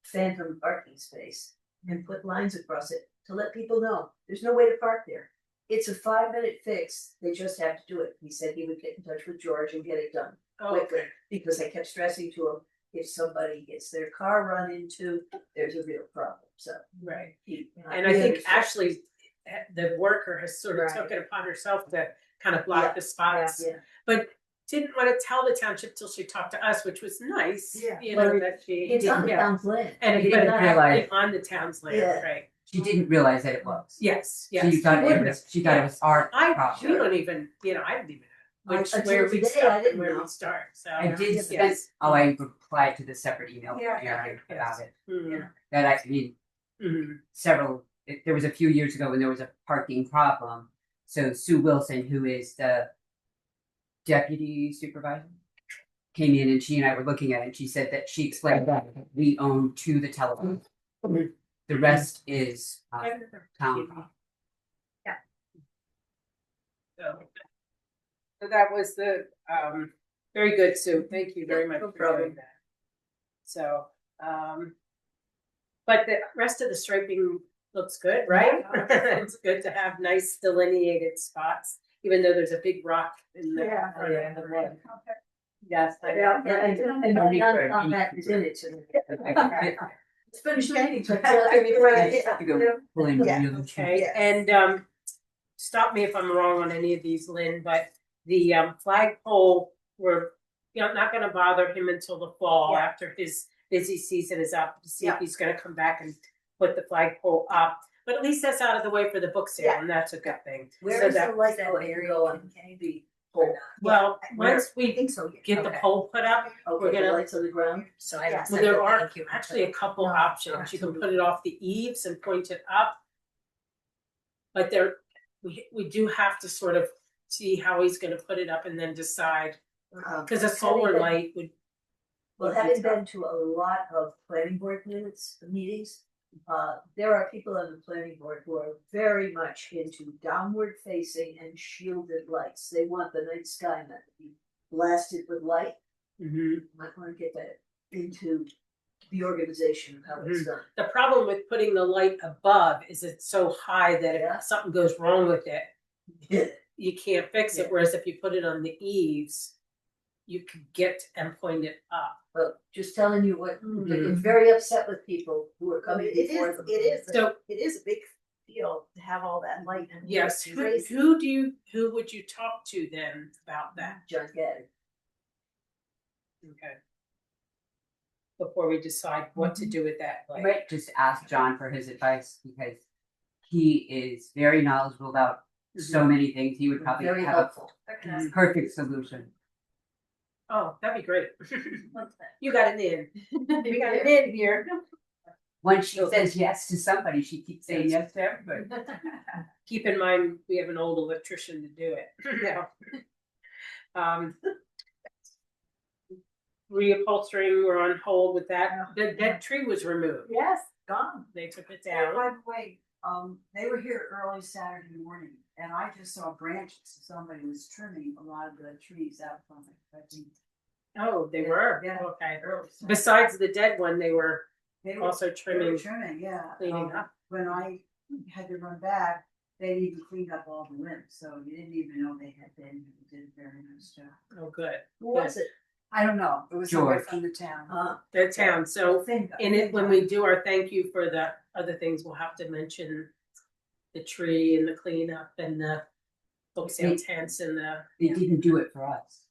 phantom parking space and put lines across it to let people know there's no way to park there. It's a 5-minute fix. They just have to do it. He said he would get in touch with George and get it done quickly, because I kept stressing to him, if somebody gets their car run into, there's a real problem. So Right. he, And I think Ashley, the worker, has sort of Right. took it upon herself to kind of block the spots, yeah. but didn't want to tell the township till she talked to us, which was nice. Yeah. You know, Well, that she. It's on the yeah. town's land. And He but didn't it's realize- on the town's land, Yeah. right? She didn't realize that it was. Yes, So yes. you thought She it wouldn't was, have. she thought it was our We problem. don't even, I didn't even know Until where we today, I start and didn't where know. we start, so. I did yes. spend, I replied to the separate email from Yeah, Aaron yes. about it. Mhm, That I mean, mhm. there was a few years ago when there was a parking problem. So Sue Wilson, who is the deputy supervisor, came in and she and I were looking at it. And she said that she explained that we own to the telephone. The rest is town property. So that was the, very good, Sue, thank you very much no for problem. doing that. So, but the rest of the striping looks good, right? It's good to have nice delineated spots, even though there's a big rock in the Yeah. front end of the road. Okay. Yes, I Yeah, know. and none that is in it. So it's finished painting. So Pull in Yeah. really Okay, Yes. and stop me if I'm wrong on any of these, Lynn, but the flagpole, we're not gonna bother him until the fall Yeah. after his busy season is up to see if Yeah. he's gonna come back and put the flagpole up. But at least that's out of the way for the book sale, Yeah. and that's a good thing. Where So is the that- light going to go on the pole? Well, once I we think so. get the Okay. pole put up, we're Okay, the gonna. lights on the ground? So I Well, there are actually a couple No, options. You can put it off the eaves and point it up. But we do have to sort of see how he's gonna put it up and then decide, cause a solar light would. Well, would be having tough. been to a lot of planning board meetings, there are people on the planning board who are very much into downward facing and shielded lights. They want the night sky not to be blasted with light. Mhm. Might want to get that into the organization of how it's done. The problem with putting the light above is it's so high that Yeah. if something goes wrong with it, Yeah. you can't fix it, Yeah. whereas if you put it on the eaves, you could get and point it up. But just telling you what, Mhm. it's very upset with people who are I coming mean, it before is, them. So it is a big deal to have all that light. and yes, it's who crazy. who would you talk to then about that? John Gaddy. Okay. Before we decide what to do with that You light. might just ask John for his advice because he is very knowledgeable about so many things. He would probably Very have helpful. a perfect solution. Oh, that'd be great. You got it in. We got it in here. Once she says yes to somebody, she keeps saying yes to everybody. Keep in mind, we have an old electrician to do it. Yeah. Reupholstering, we're on hold with that. That tree was removed. Yes, gone. They took it And down. by the way, they were here early Saturday morning, and I just saw branches, somebody was trimming a lot of the trees out from it, I think. Oh, they were? Yeah. Okay. Early Saturday. Besides the dead one, they were They were- also they were trimming. trimming, yeah. cleaning up. When I had to run back, they even cleaned up all the limbs, so you didn't even know they had been, they did a very nice job. Oh, good. Who was it? I don't know, it was somebody George. from the town. The town. So Thank in it, when we do our thank you for the other things, we'll have to mention the tree and the cleanup and the book sale tents and the. They didn't do it for us.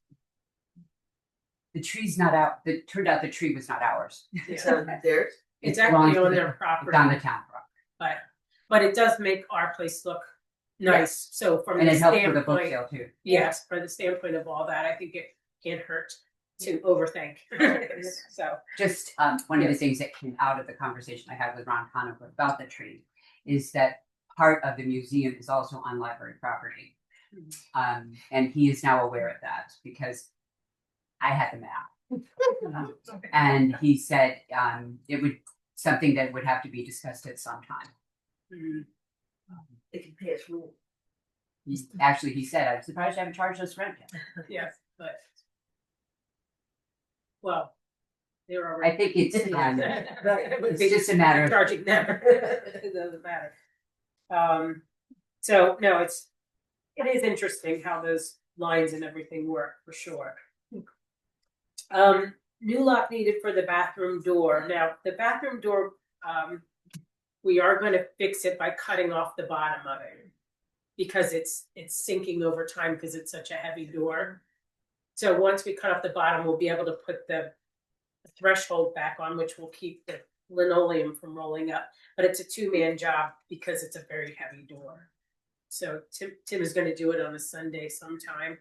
The tree's not out, it turned out the tree was not ours. It's on theirs. It's belongs actually to on the- their It's property, on the town property. but it does make our place look nice. So from And the it helps with the book standpoint, sale too. yes, from the standpoint of all that, I think it can't hurt to overthink. So, Just one of the things that came out of the conversation I had with Ron Conover about the tree is that part of the museum is also on library property. And he is now aware of that because I had the map. And he said it would something that would have to be discussed at some time. mm, They can pay us rule. He said, I'm surprised you haven't charged us rent yet. yes, but. Well, they were I already. think it's It would it's be just a matter of charging them. It doesn't matter. So no, it is interesting how those lines and everything work for sure. New lock needed for the bathroom door. Now, the bathroom door, we are going to fix it by cutting off the bottom of it because it's sinking over time because it's such a heavy door. So once we cut off the bottom, we'll be able to put the threshold back on, which will keep the linoleum from rolling up. But it's a two-man job because it's a very heavy door. So Tim is going to do it on a Sunday sometime.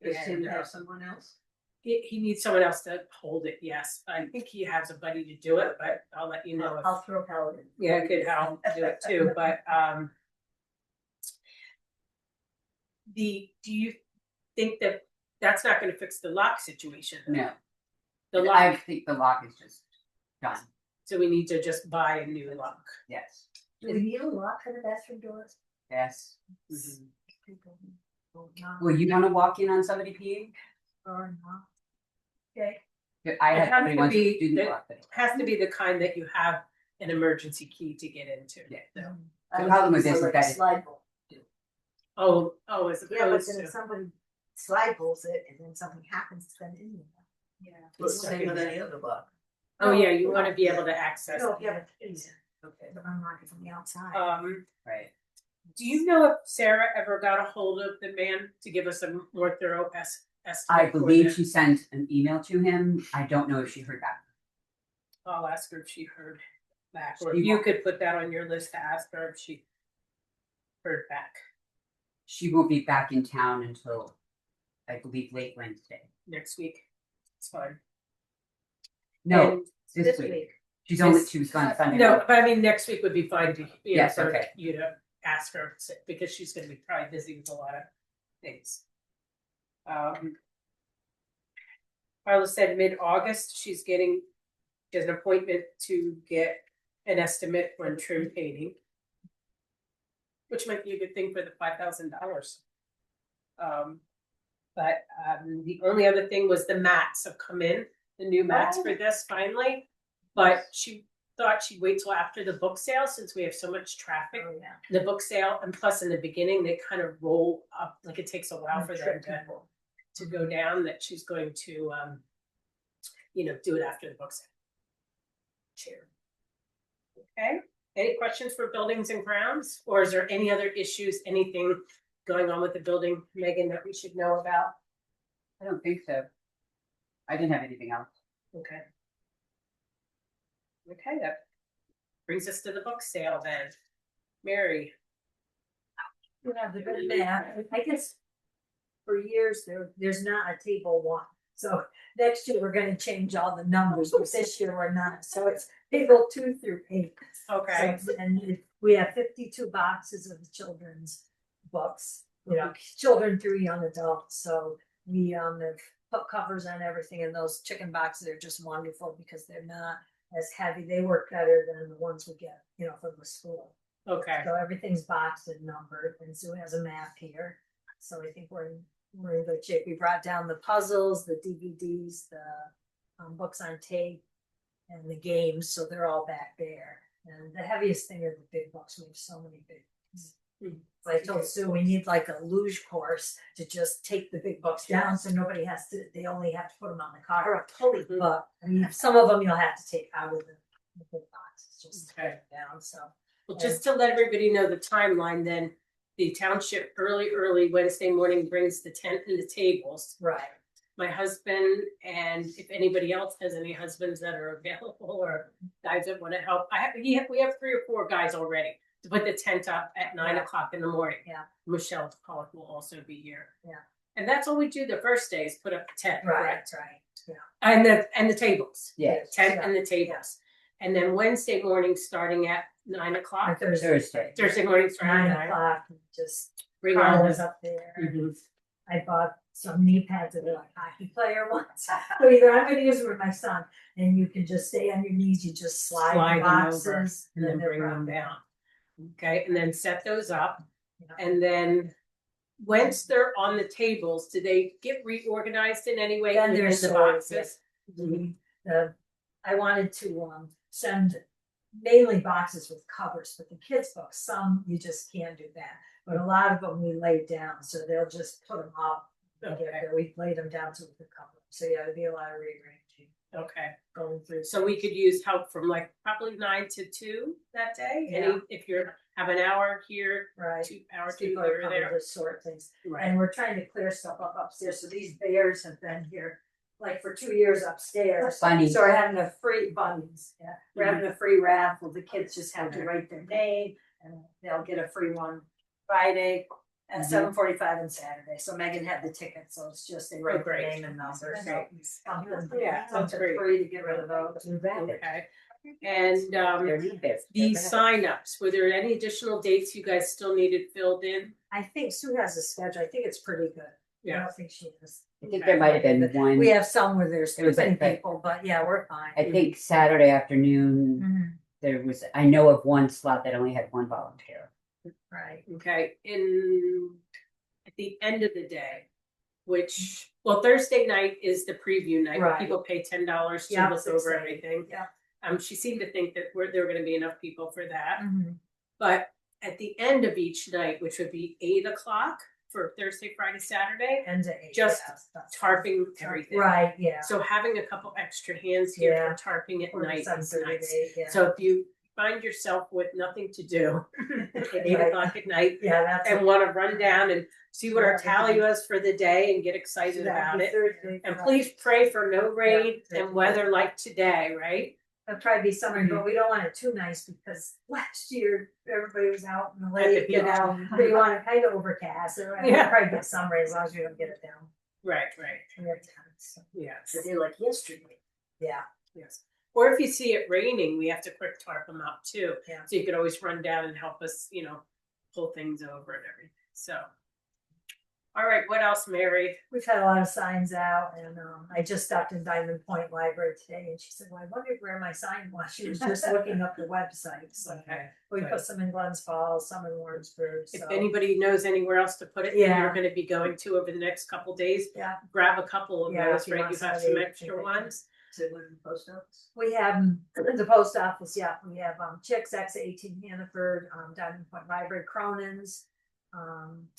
Does Tim And, have someone else? he needs someone else to hold it, yes. I think he has a buddy to do it, but I'll let you know. I'll throw Howard in. Yeah, good, Hal do it too, but do you think that that's not gonna fix the lock situation? though? no. The I lock, think the lock is just done. so we need to just buy a new lock. Yes. Do we need a lock on the bathroom doors? Yes. People will not, Well, you want to walk in on somebody peeing? or not. Okay. I It have has somebody to wants be to do the the- lock. But Has to be the kind that you have an emergency key to get into. Yeah. So- The problem with this is Like a that it- slide rule. Oh, as Yeah, but opposed then to, if somebody slide pulls it and then something happens to them in there. Yeah. It's the same with any other lock. oh yeah, you wanna be able to access. No, it. yeah, but it's, okay, but unlock it from the outside. right. Do you know if Sarah ever got a hold of the man to give us a more thorough estimate? I for believe the- she sent an email to him. I don't know if she heard back. I'll ask her if she heard back, or She if you won't. could put that on your list to ask her if she heard back She won't be back in town until, I believe, late Wednesday. next week. It's fine. No, And- this week. She was gone Sunday. No, night. but I mean, next week would be fine to, Yes, for okay. you to ask her, because she's gonna be probably busy with a lot of things. Carla said mid-August, she has an appointment to get an estimate for trim painting. Which might be a good thing for the $5,000. But the only other thing was the mats have come in, the new mats for this finally. But she thought she'd wait till after the book sale since we have so much traffic. Oh, yeah. The book sale, and plus in the beginning, they kind of roll up, like it takes a while for them to go down, that she's going to do it after the book sale. Chair. Okay, any questions for buildings and grounds, or is there any other issues, anything going on with the building, Megan, that we should know about? I don't think so. I didn't have anything else. Okay. Okay, that brings us to the book sale then. Mary. You have the good math. I guess for years there's not a table one. So next year we're gonna change all the numbers, but this year we're not. So it's table 2 through 8. Okay, So, and we have 52 boxes of children's books, you know, children through young adults, so we have put covers on everything, and those chicken boxes are just wonderful because they're not as heavy, they work better than the ones we get, you know, from the school. okay. So everything's boxed and numbered, and Sue has a map here, so I think we're in good shape. We brought down the puzzles, the DVDs, the books on tape, and the games, so they're all back there. And the heaviest thing are the big books. We have so many big books. I told Sue we need like a luge course to just take the big books down, so nobody has to. They only have to put them on the car or a pulley. But I mean, some of them you'll have to take out of the big boxes just to put them down. So, Well, just to let everybody know the timeline, then the township early Wednesday morning brings the tent and the tables. right. My husband, and if anybody else has any husbands that are available or guys that want to help, we have 3 or 4 guys already to put the tent up at 9 o'clock in the morning. Yeah. Michelle Pollock will also be here. Yeah. And that's all we do the first day is put up the tent. Right, correct? right. Yeah. And the tables. Yes, Tent Yeah. and the tables. And then Wednesday morning, starting at 9 On o'clock. Thursday. Thursday morning, starting 9 at 9. o'clock, and just Bring all Carl this. was up there. Mhm. I bought some knee pads that are like hockey player ones. So either I'm gonna use them with my son, and you can just stay on your knees, you just slide Slide the them over, boxes. and then they're bring them brought down. Okay, and then set those up. Yeah. And then once they're on the tables, do they get reorganized in any way Then within they're the sorted, boxes? I wanted to send mainly boxes with covers, but the kids' books, some you just can't do that. But a lot of them we laid down, so they'll just put them up. Okay. We laid them down so we could cover them. So yeah, there'd be a lot of rearranging Okay, going through. so we could use help from like probably 9 to 2 that day. Yeah. Any, if you're have an hour here, Right. 2 hour, 2 People are here or coming there. to sort things. Right. And we're trying to clear stuff up upstairs, so these bears have been here like for 2 years upstairs. Bunnies. So we're having a free bunnies, yeah, we're having a free raffle, the kids just have to Okay. write their name, and they'll get a free one Friday at Mhm. 7:45 and Saturday, so Megan had the ticket, so it's just they write their great. name and number, so Great. something, Yeah, sounds something great. free to get rid of those. Okay, and They're there. these signups, were there any additional dates you guys still needed filled in? I think Sue has a schedule, I think it's pretty good. I Yeah. don't think she has. I think there might have been one, We have some where there's There was too many like- people, but yeah, we're fine. I think Saturday afternoon, Mhm. there was, I know of one slot that only had one volunteer. Right. Okay, at the end of the day, which, well, Thursday night is the preview night, where Right. people pay $10 to Yeah, look it's over exciting. everything. Yeah. She seemed to think that there were gonna be enough people for that, Mhm. but at the end of each night, which would be 8 o'clock for Thursday, Friday, Saturday, End of 8. Just yeah, that's- tarping everything. Right, yeah. So having a couple extra hands here Yeah. for tarping at Quarter to night is 7:30 nice. to 8, yeah. So if you find yourself with nothing to do at 8 Right. o'clock at night Yeah, that's. and want to run down and see what our Yeah, tally was for the day and get excited about it. And please pray for no rain Yeah. and weather like today, right? It'll probably be summer, Mhm. but we don't want it too nice because last year everybody was out in the At the lake, you beach. know, so you want it kind of overcast, so we'll Yeah. probably get some rain as long as we don't get it down. Right. We have time, so. Yes. They're like yesterday. Yeah, Yes. Or if you see it raining, we have to quick tarp them out too. Yeah. So you could always run down and help us, pull things over and everything. So. All right, what else, Mary? we've had a lot of signs out, and I just stopped in Diamond Point Library today, and she said, well, I wondered where my sign was. She was just looking up the website, so. Okay. We good. put some in Glens Falls, some in Warrensburg, If so. anybody knows anywhere else to put it, that Yeah. you're gonna be going to over the next couple days, Yeah, grab a couple of Yeah, those, if you right? want You have somebody some to extra take it. ones. to the post office. We have the post office, yeah, we have Chicks X 18 Hannaford, Diamond Point Library, Cronin's.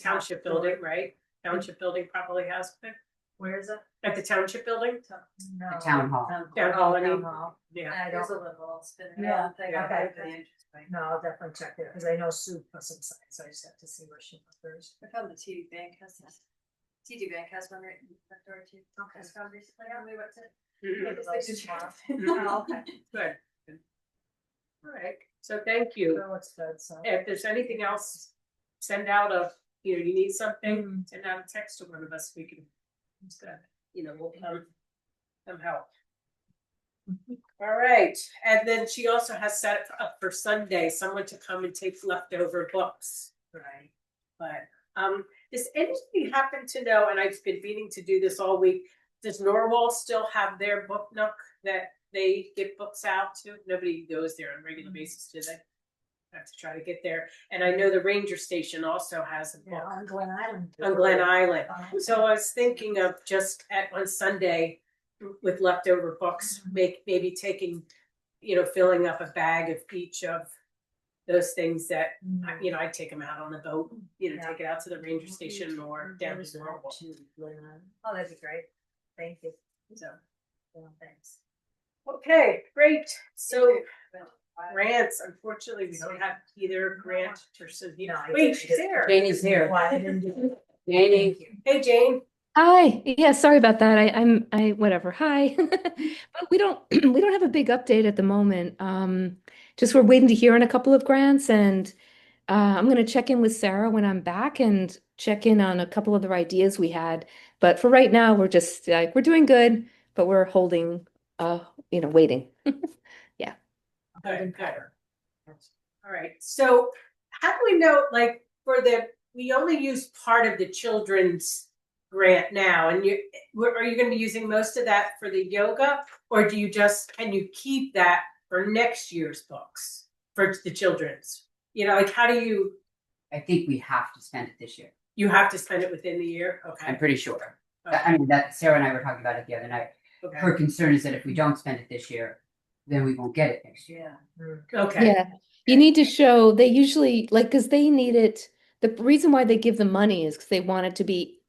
Township building, right? Township building probably has it. Where is it? At the township building? No. The town hall. Town hall, I Town mean. hall. Yeah. I There's a don't, little spinning Yeah, around thing. yeah. Okay. no, I'll definitely check there, cause I know Sue put some signs, so I just have to see where she put hers. I found the TD Bank has this. TD Bank has one right in the door too. Okay. Just found recently when we went to. Mhm. get this thing tomorrow. Oh, okay. Good. Good. All right, so thank you. So it's good, so. If there's anything else, send out you need something, Mhm. send out a text to one of us, we can, we'll come help. All right, and then she also has set it up for Sunday, someone to come and take leftover books. Right. But, does anybody happen to know, and I've been meaning to do this all week, does Norwal still have their book nook that they give books out to? Nobody goes there on a regular basis, do they? I have to try to get there, and I know the ranger station also has a Yeah, book on Glen Island. on Glen Island. Uh, So I was thinking of just on Sunday with leftover books, maybe taking, filling up a bag of each of those things that, I'd take them out on the boat, Yeah. take it out to the ranger station or down to Norwalk. Oh, that'd be great. Thank you. So, Well, thanks. okay, great. So grants, unfortunately, we don't have either grant or Cynthia. No, I Wait, didn't. she's there. Janie's here. Why I didn't do it. Janie. Thank you. Hey, Jane. Hi. Yeah, sorry about that. I whatever. Hi. But we don't we don't have a big update at the moment. Just we're waiting to hear on a couple of grants, and I'm gonna check in with Sarah when I'm back and check in on a couple of the ideas we had. But for right now, we're just like we're doing good, but we're holding waiting. Yeah. Good, good. All right, so how do we know, like, we only use part of the children's grant now, and are you gonna be using most of that for the yoga? Or can you keep that for next year's books, for the children's? Like, how do you I think we have to spend it this year. have to spend it within the year? I'm Okay, pretty sure. Okay. I mean, that Sarah and I were talking about it the other night. okay, Her concern is that if we don't spend it this year, then we won't get it next year. Yeah. okay. Yeah. You need to show they usually like because they need it. The reason why they give the money is because they want it to be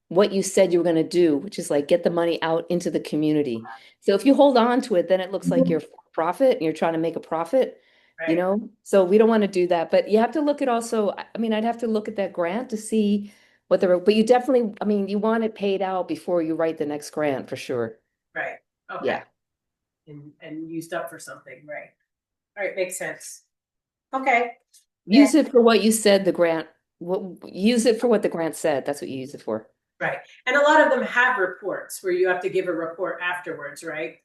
what you said you were going to do, which is like get the money out into the community. So if you hold on to it, then it looks like you're for profit and you're trying to make a profit, Right. So we don't want to do that. But you have to look at also, I mean, I'd have to look at that grant to see what but you definitely, I mean, you want it paid out before you write the next grant for sure. Right, okay. Yeah. And used up for something, right? All right, makes sense. Okay. Use it for what you said the grant, use it for what the grant said. That's what you use it for. Right, and a lot of them have reports where you have to give a report afterwards, right?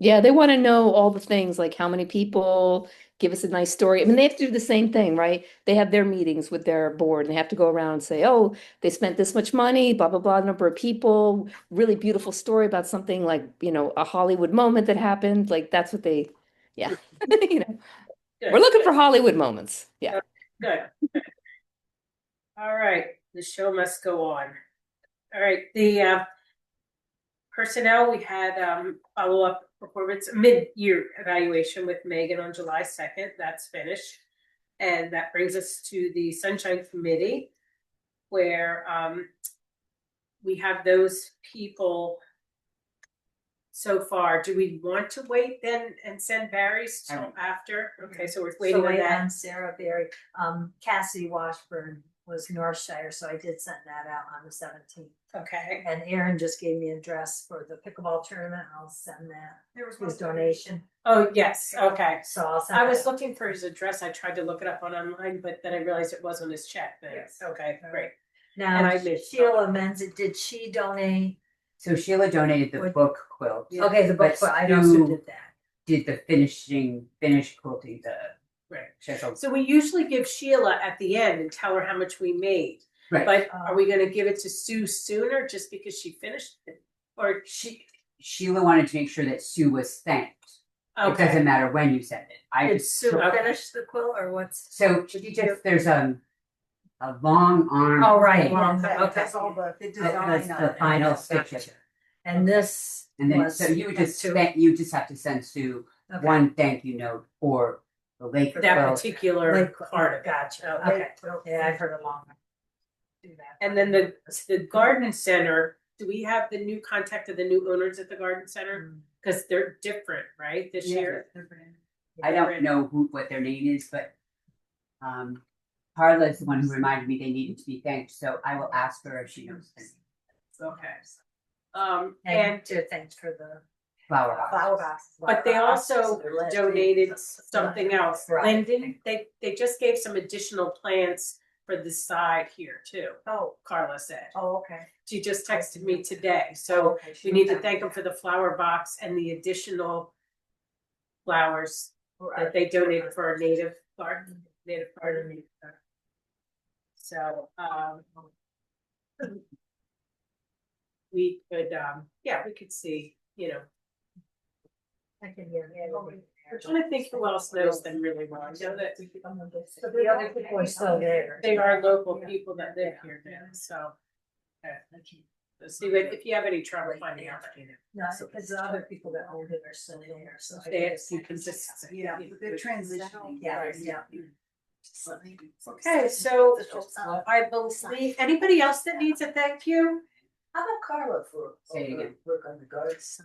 Yeah, they want to know all the things like how many people, give us a nice story. I mean, they have to do the same thing, right? They have their meetings with their board and they have to go around and say, oh, they spent this much money, blah, blah, blah, number of people, really beautiful story about something like, a Hollywood moment that happened. Like that's what yeah. Good, We're looking for Hollywood moments. Yeah. good. All right, the show must go on. All right, the personnel, we had follow-up performance mid-year evaluation with Megan on July 2nd. That's finished. And that brings us to the Sunshine Committee, where we have those people so far. Do we want to wait then and send Barry's till after? Okay, so we're waiting on that. On Sarah Berry, Cassidy Washburn was Northshire, so I did send that out on the 17th. Okay. And Aaron just gave me an address for the pickleball tournament. I'll send that. There was His one- donation. Oh, yes, okay. So I'll send. I was that. looking for his address. I tried to look it up online, but then I realized it wasn't his check. Then. Yes. Okay, great. And Now I missed Sheila Menza, did she donate? So Sheila donated the What- book quilt. Okay, the book. But I also Stu did that. did the finish quilting the Right. chisel. So we usually give Sheila at the end and tell her how much we made. Right. But are we going to give it to Sue sooner just because she finished it? Or Sheila wanted to make sure that Sue was thanked. It okay? doesn't matter when you send it. I Did just Sue Okay. finish the quilt or what's? so she just there's a long arm. Oh, right. thing. Well, Yeah, okay. that's all the That's design on the it. final Gotcha. stitches. And this. And then was- so you would just two. you just have to send Sue Okay. one thank you note for the lake That quilt. particular Like, part of it. Gotcha. Okay. Okay. Yeah, I've heard a long. Do that. And then the garden center. Do we have the new contact of the new owners at the garden center? Because they're different, right? This year. I don't know what their name is, but Carla is the one who reminded me they needed to be thanked, so I will ask her if she knows the Okay. And And thanks for the flower box. flower box. but they also donated something else. Right. Lyndon, they just gave some additional plants for the side here too. Oh, Carla said. oh, okay. She just texted me today, so Okay, we need to thank them for the flower box and the additional flowers that they donated for our native garden, native garden. So, we could, yeah, we could see, you know, I can hear. I'm trying to think who else knows them really well. I know that But the other people are still there. they are local people that live here now, so. Let's see, if you have any trouble finding out, let me know. No, because the other people that own it are still there, so. You can just. Yeah, but they're transitioning. Yeah, yeah. Okay, so I believe, anybody else that needs a thank you? How about Carla for? Say it again. Work on the guards.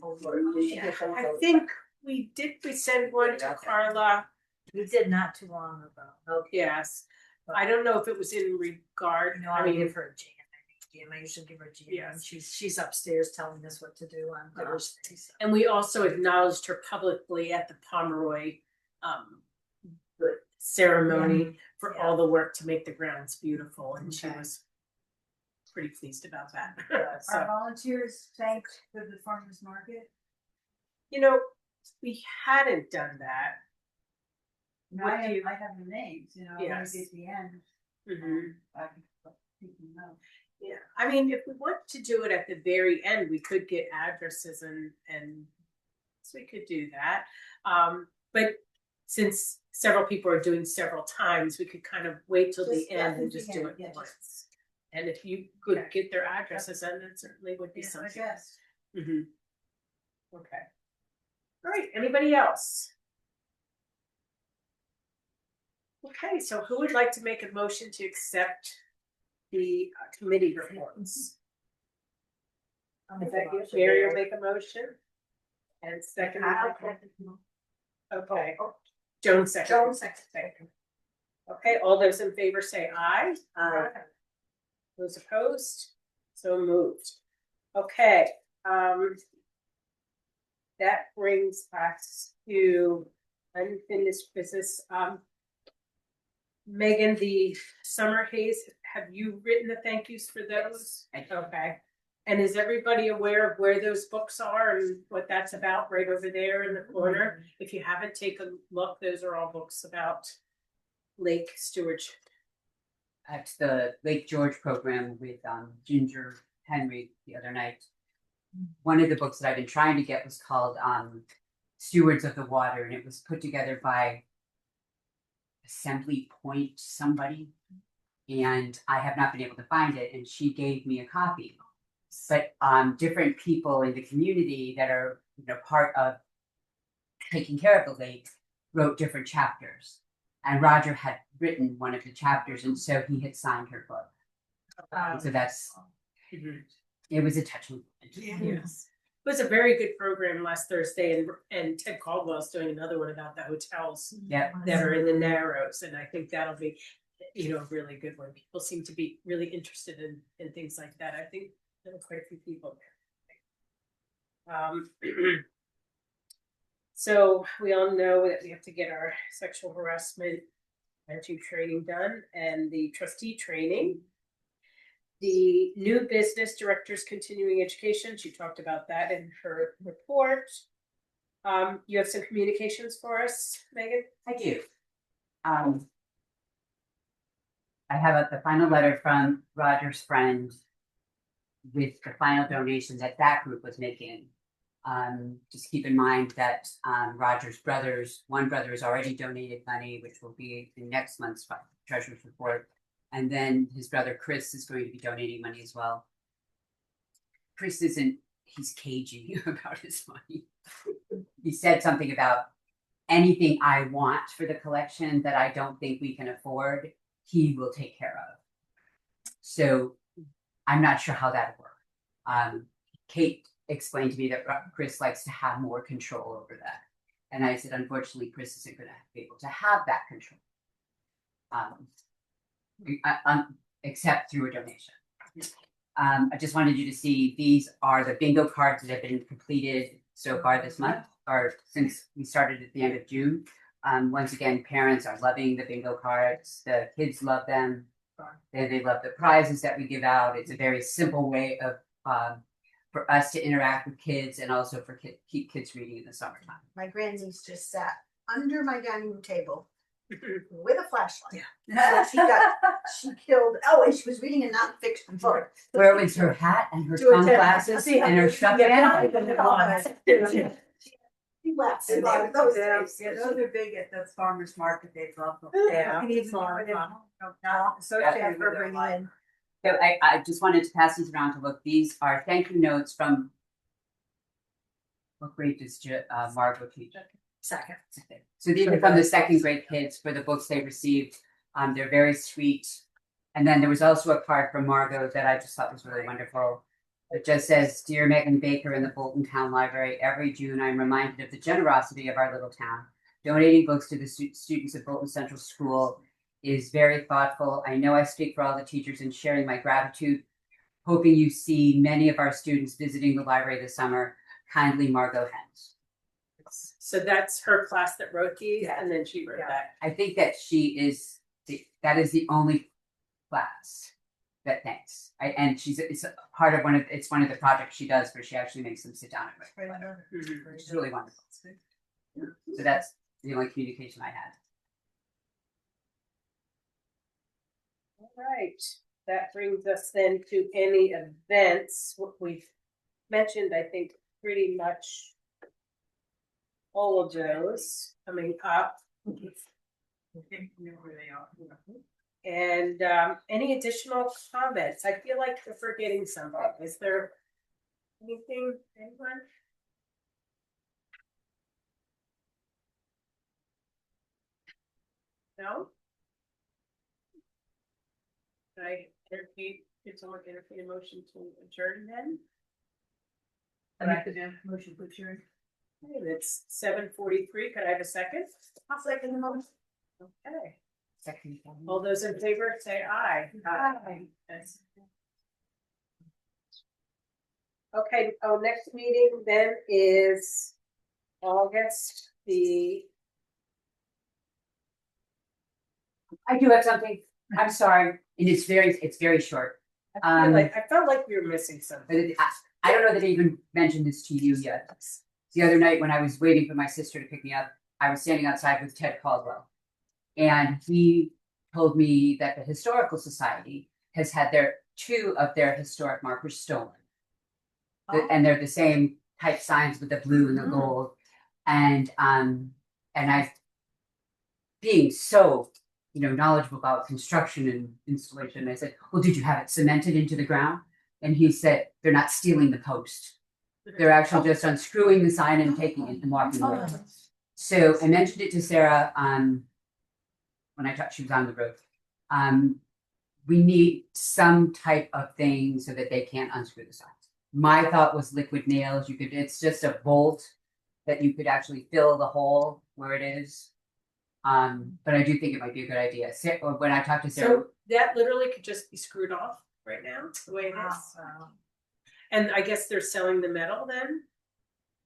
I think we send one to Carla, We did not too long ago. Okay. yes. I don't know if it was in regard, No, I I mean, give her a jam. I usually give her a jam. Yes. She's upstairs telling us what to do on Thursday. So. and we also acknowledged her publicly at the Pomeroy Good. ceremony for Yeah. all the work to make the grounds beautiful, and she Okay. was pretty pleased about that. Are So, volunteers thanked for the farmer's market? you know, we hadn't done that. No, What I do you- have the names, you know, Yes. maybe at the end. Mhm. I can let people know. Yeah, I mean, if we want to do it at the very end, we could get addresses and so we could do that. But since several people are doing several times, we could kind of wait till the Just- yeah, end and at the just do end, it yeah, once. And if you could Okay. get their addresses, then it certainly would be Yeah, I something. guess. Mhm. Okay. All right, anybody else? Okay, so who would like to make a motion to accept the committee reports? Mary will make a motion. And second. Okay. Joan second. Second. Okay, all those in favor say aye. Those opposed? So moved. Okay, that brings us to unfinished business. Megan, the summer haze, have you written the thank yous for those? Yes. Okay. And is everybody aware of where those books are and what that's about right over there in the corner? If you haven't taken a look, those are all books about lake stewardship. At the Lake George program with Ginger Henry the other night. One of the books that I've been trying to get was called Stewards of the Water, and it was put together by Assembly Point somebody, and I have not been able to find it, and she gave me a copy. But different people in the community that are, you know, part of taking care of the lake wrote different chapters. And Roger had written one of the chapters, and so he had signed her book. So that's, it was a touching moment. Yes. It was a very good program last Thursday, and Ted Caldwell's doing another one about the hotels Yeah. that are in the Narrows, and I think that'll be, you know, a really good one. People seem to be really interested in things like that. I think there are quite a few people there. So we all know that we have to get our sexual harassment prevention training done and the trustee training. The new business director's continuing education, she talked about that in her report. You have some communications for us, Megan? I do. I have the final letter from Roger's friend with the final donation that that group was making. Just keep in mind that Roger's one brother has already donated money, which will be in next month's treasurer's report. And then his brother Chris is going to be donating money as well. Chris he's cagey about his money. He said something about anything I want for the collection that I don't think we can afford, he will take care of. So I'm not sure how that'll work. Kate explained to me that Chris likes to have more control over that. And I said, unfortunately, Chris isn't going to be able to have that control. Except through a donation. I just wanted you to see, these are the bingo cards that have been completed so far this month, or since we started at the end of June. Once again, parents are loving the bingo cards. The kids love them. They love the prizes that we give out. It's a very simple way of for us to interact with kids and also for keep kids reading in the summertime. My grandniece just sat under my dining room table with a flashlight. She killed, and she was reading a nonfiction book. Where was her hat and her To attend- sunglasses See how and her she stuffed got animal? She left in there with those Yeah, days. yeah, those are big at the farmer's market, they love them. Yeah. And even Fun. if they're not Yeah, associated for with their bringing life. in. So I just wanted to pass these around to look. These are thank you notes from what grade does Margot teach? Second. So these are from the second grade kids for the books they received. They're very sweet. And then there was also a card from Margot that I just thought was really wonderful. It just says, "Dear Megan Baker in the Bolton Town Library, every June I'm reminded of the generosity of our little town. Donating books to the students of Bolton Central School is very thoughtful. I know I speak for all the teachers in sharing my gratitude. Hoping you see many of our students visiting the library this summer. Kindly, Margot Hens." So that's her class that wrote these, Yeah. and then she wrote Yeah. that. I think that that is the only class that thanks. It's a part of one of the projects she does where she actually makes them sit down and write a letter, which is really wonderful. So that's the only communication I had. All right, that brings us then to any events. What we've mentioned, I think, pretty much all of those coming up. And any additional comments? I feel like we're forgetting something. Is there anything, anyone? No? Did someone entertain a motion to adjourn then? I make the motion to adjourn. Okay, it's 7:43. Could I have a second? I'll second the motion. Okay. Second. All those in favor say aye. Aye. Yes. Okay, our next meeting then is August I do have something. I'm sorry, and it's very short. I felt like we were missing But something. I don't know that I even mentioned this to you yet. The other night when I was waiting for my sister to pick me up, I was standing outside with Ted Caldwell. And he told me that the Historical Society has had two of their historic markers stolen. And they're the same type signs with the blue and the gold. And I, being so knowledgeable about construction and installation, I said, "Well, did you have it cemented into the ground?" And he said, "They're not stealing the post. They're actually just unscrewing the sign and taking it and walking away." So I mentioned it to Sarah when I thought she was on the road. We need some type of thing so that they can't unscrew the signs. My thought was liquid nails. It's just a bolt that you could actually fill the hole where it is. But I do think it might be a good idea. When I talked to Sarah, So that literally could just be screwed off right now, the way it is. And I guess they're selling the metal then?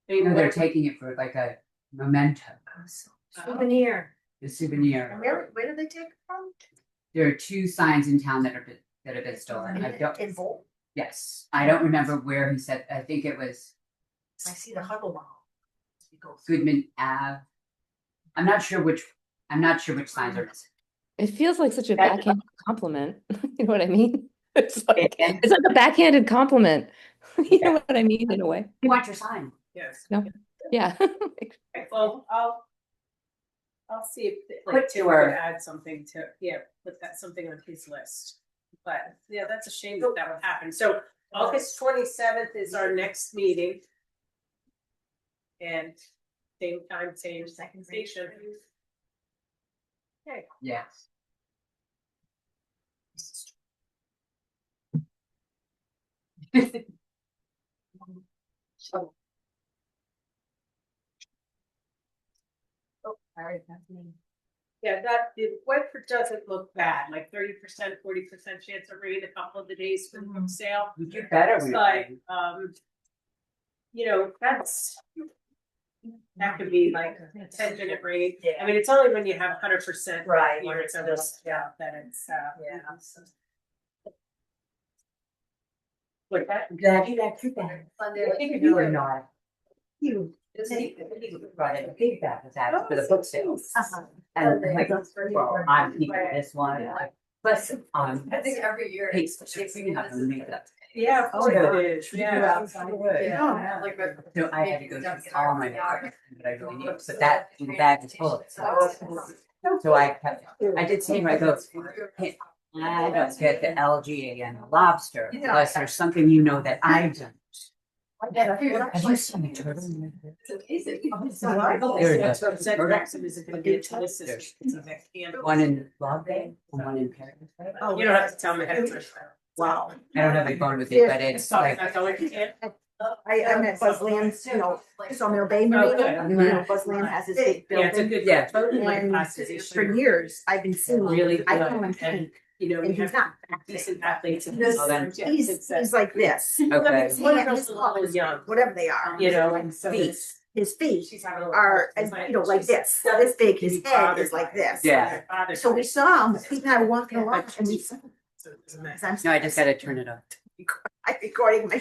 they're taking it for like a memento, Souvenir. the souvenir. Where do they take it from? There are two signs in town that have been stolen. In Bolton. Yes, I don't remember where he said. I think it was I see the Hubble Mall. Goodman Ave. I'm not sure which signs are missing. It feels like such a backhanded compliment. You know what I mean? It's like a backhanded compliment. You know what I mean, in a way. You want your sign? Yes. No. Yeah. Well, I'll see if Put Tim to her. would add something to, put that something on his list. But yeah, that's a shame that would happen. So August 27th is our next meeting. And same time, same second station. Okay. Yes. Yeah, the Whitford doesn't look bad, like 30%, 40% chance of rain a couple of the days for the book sale. You do better when But that's That could be like a 10-minute rate. I mean, it's only when you have 100%. Right, You're it's so just, that it's, Yeah. Like that. Glad you got your bag. Sunday, like, You were not. You. Brought in a big bag of that for the book sales. Uh-huh. And I'm like, well, I'm keeping this one. Plus, I think every year. Hey, we have to make that. Yeah, of course Oh, it is. Yeah. Yeah, like, So I had to go through all my books, but I really need, but that bag is full. So I kept, I did say, I go, hey, I don't get the LGA and the lobster, unless there's something you know that I don't. Have you seen a turtle? It's amazing. There it That's is. what I'm saying. Jackson isn't gonna be until this is. It's a big camp. One in Log Bay and one in Paris. You don't have to tell me ahead of time. Wow. I don't have my phone with me, but it's Sorry, like, I go in camp. I'm at Buzzlands, you know, Sawmill Bay Marina, you know, Buzzland has this big Yeah, it's a building. good. Yeah. Totally my And class is for years, I've been seeing, really I good. call him And, Hank, you know, and you he's have not. decent athletes. in This- this. Yeah, He's it's, like this, okay. his One of hand, those his little paws, young. whatever they are, You know, and so feet, it's. his feet She's having a little. are, you know, like this big, his head is like this. Yeah. So we saw him, Pete and I were walking along, and we said, So it doesn't matter. I'm No, I just gotta turn it up. I'm recording my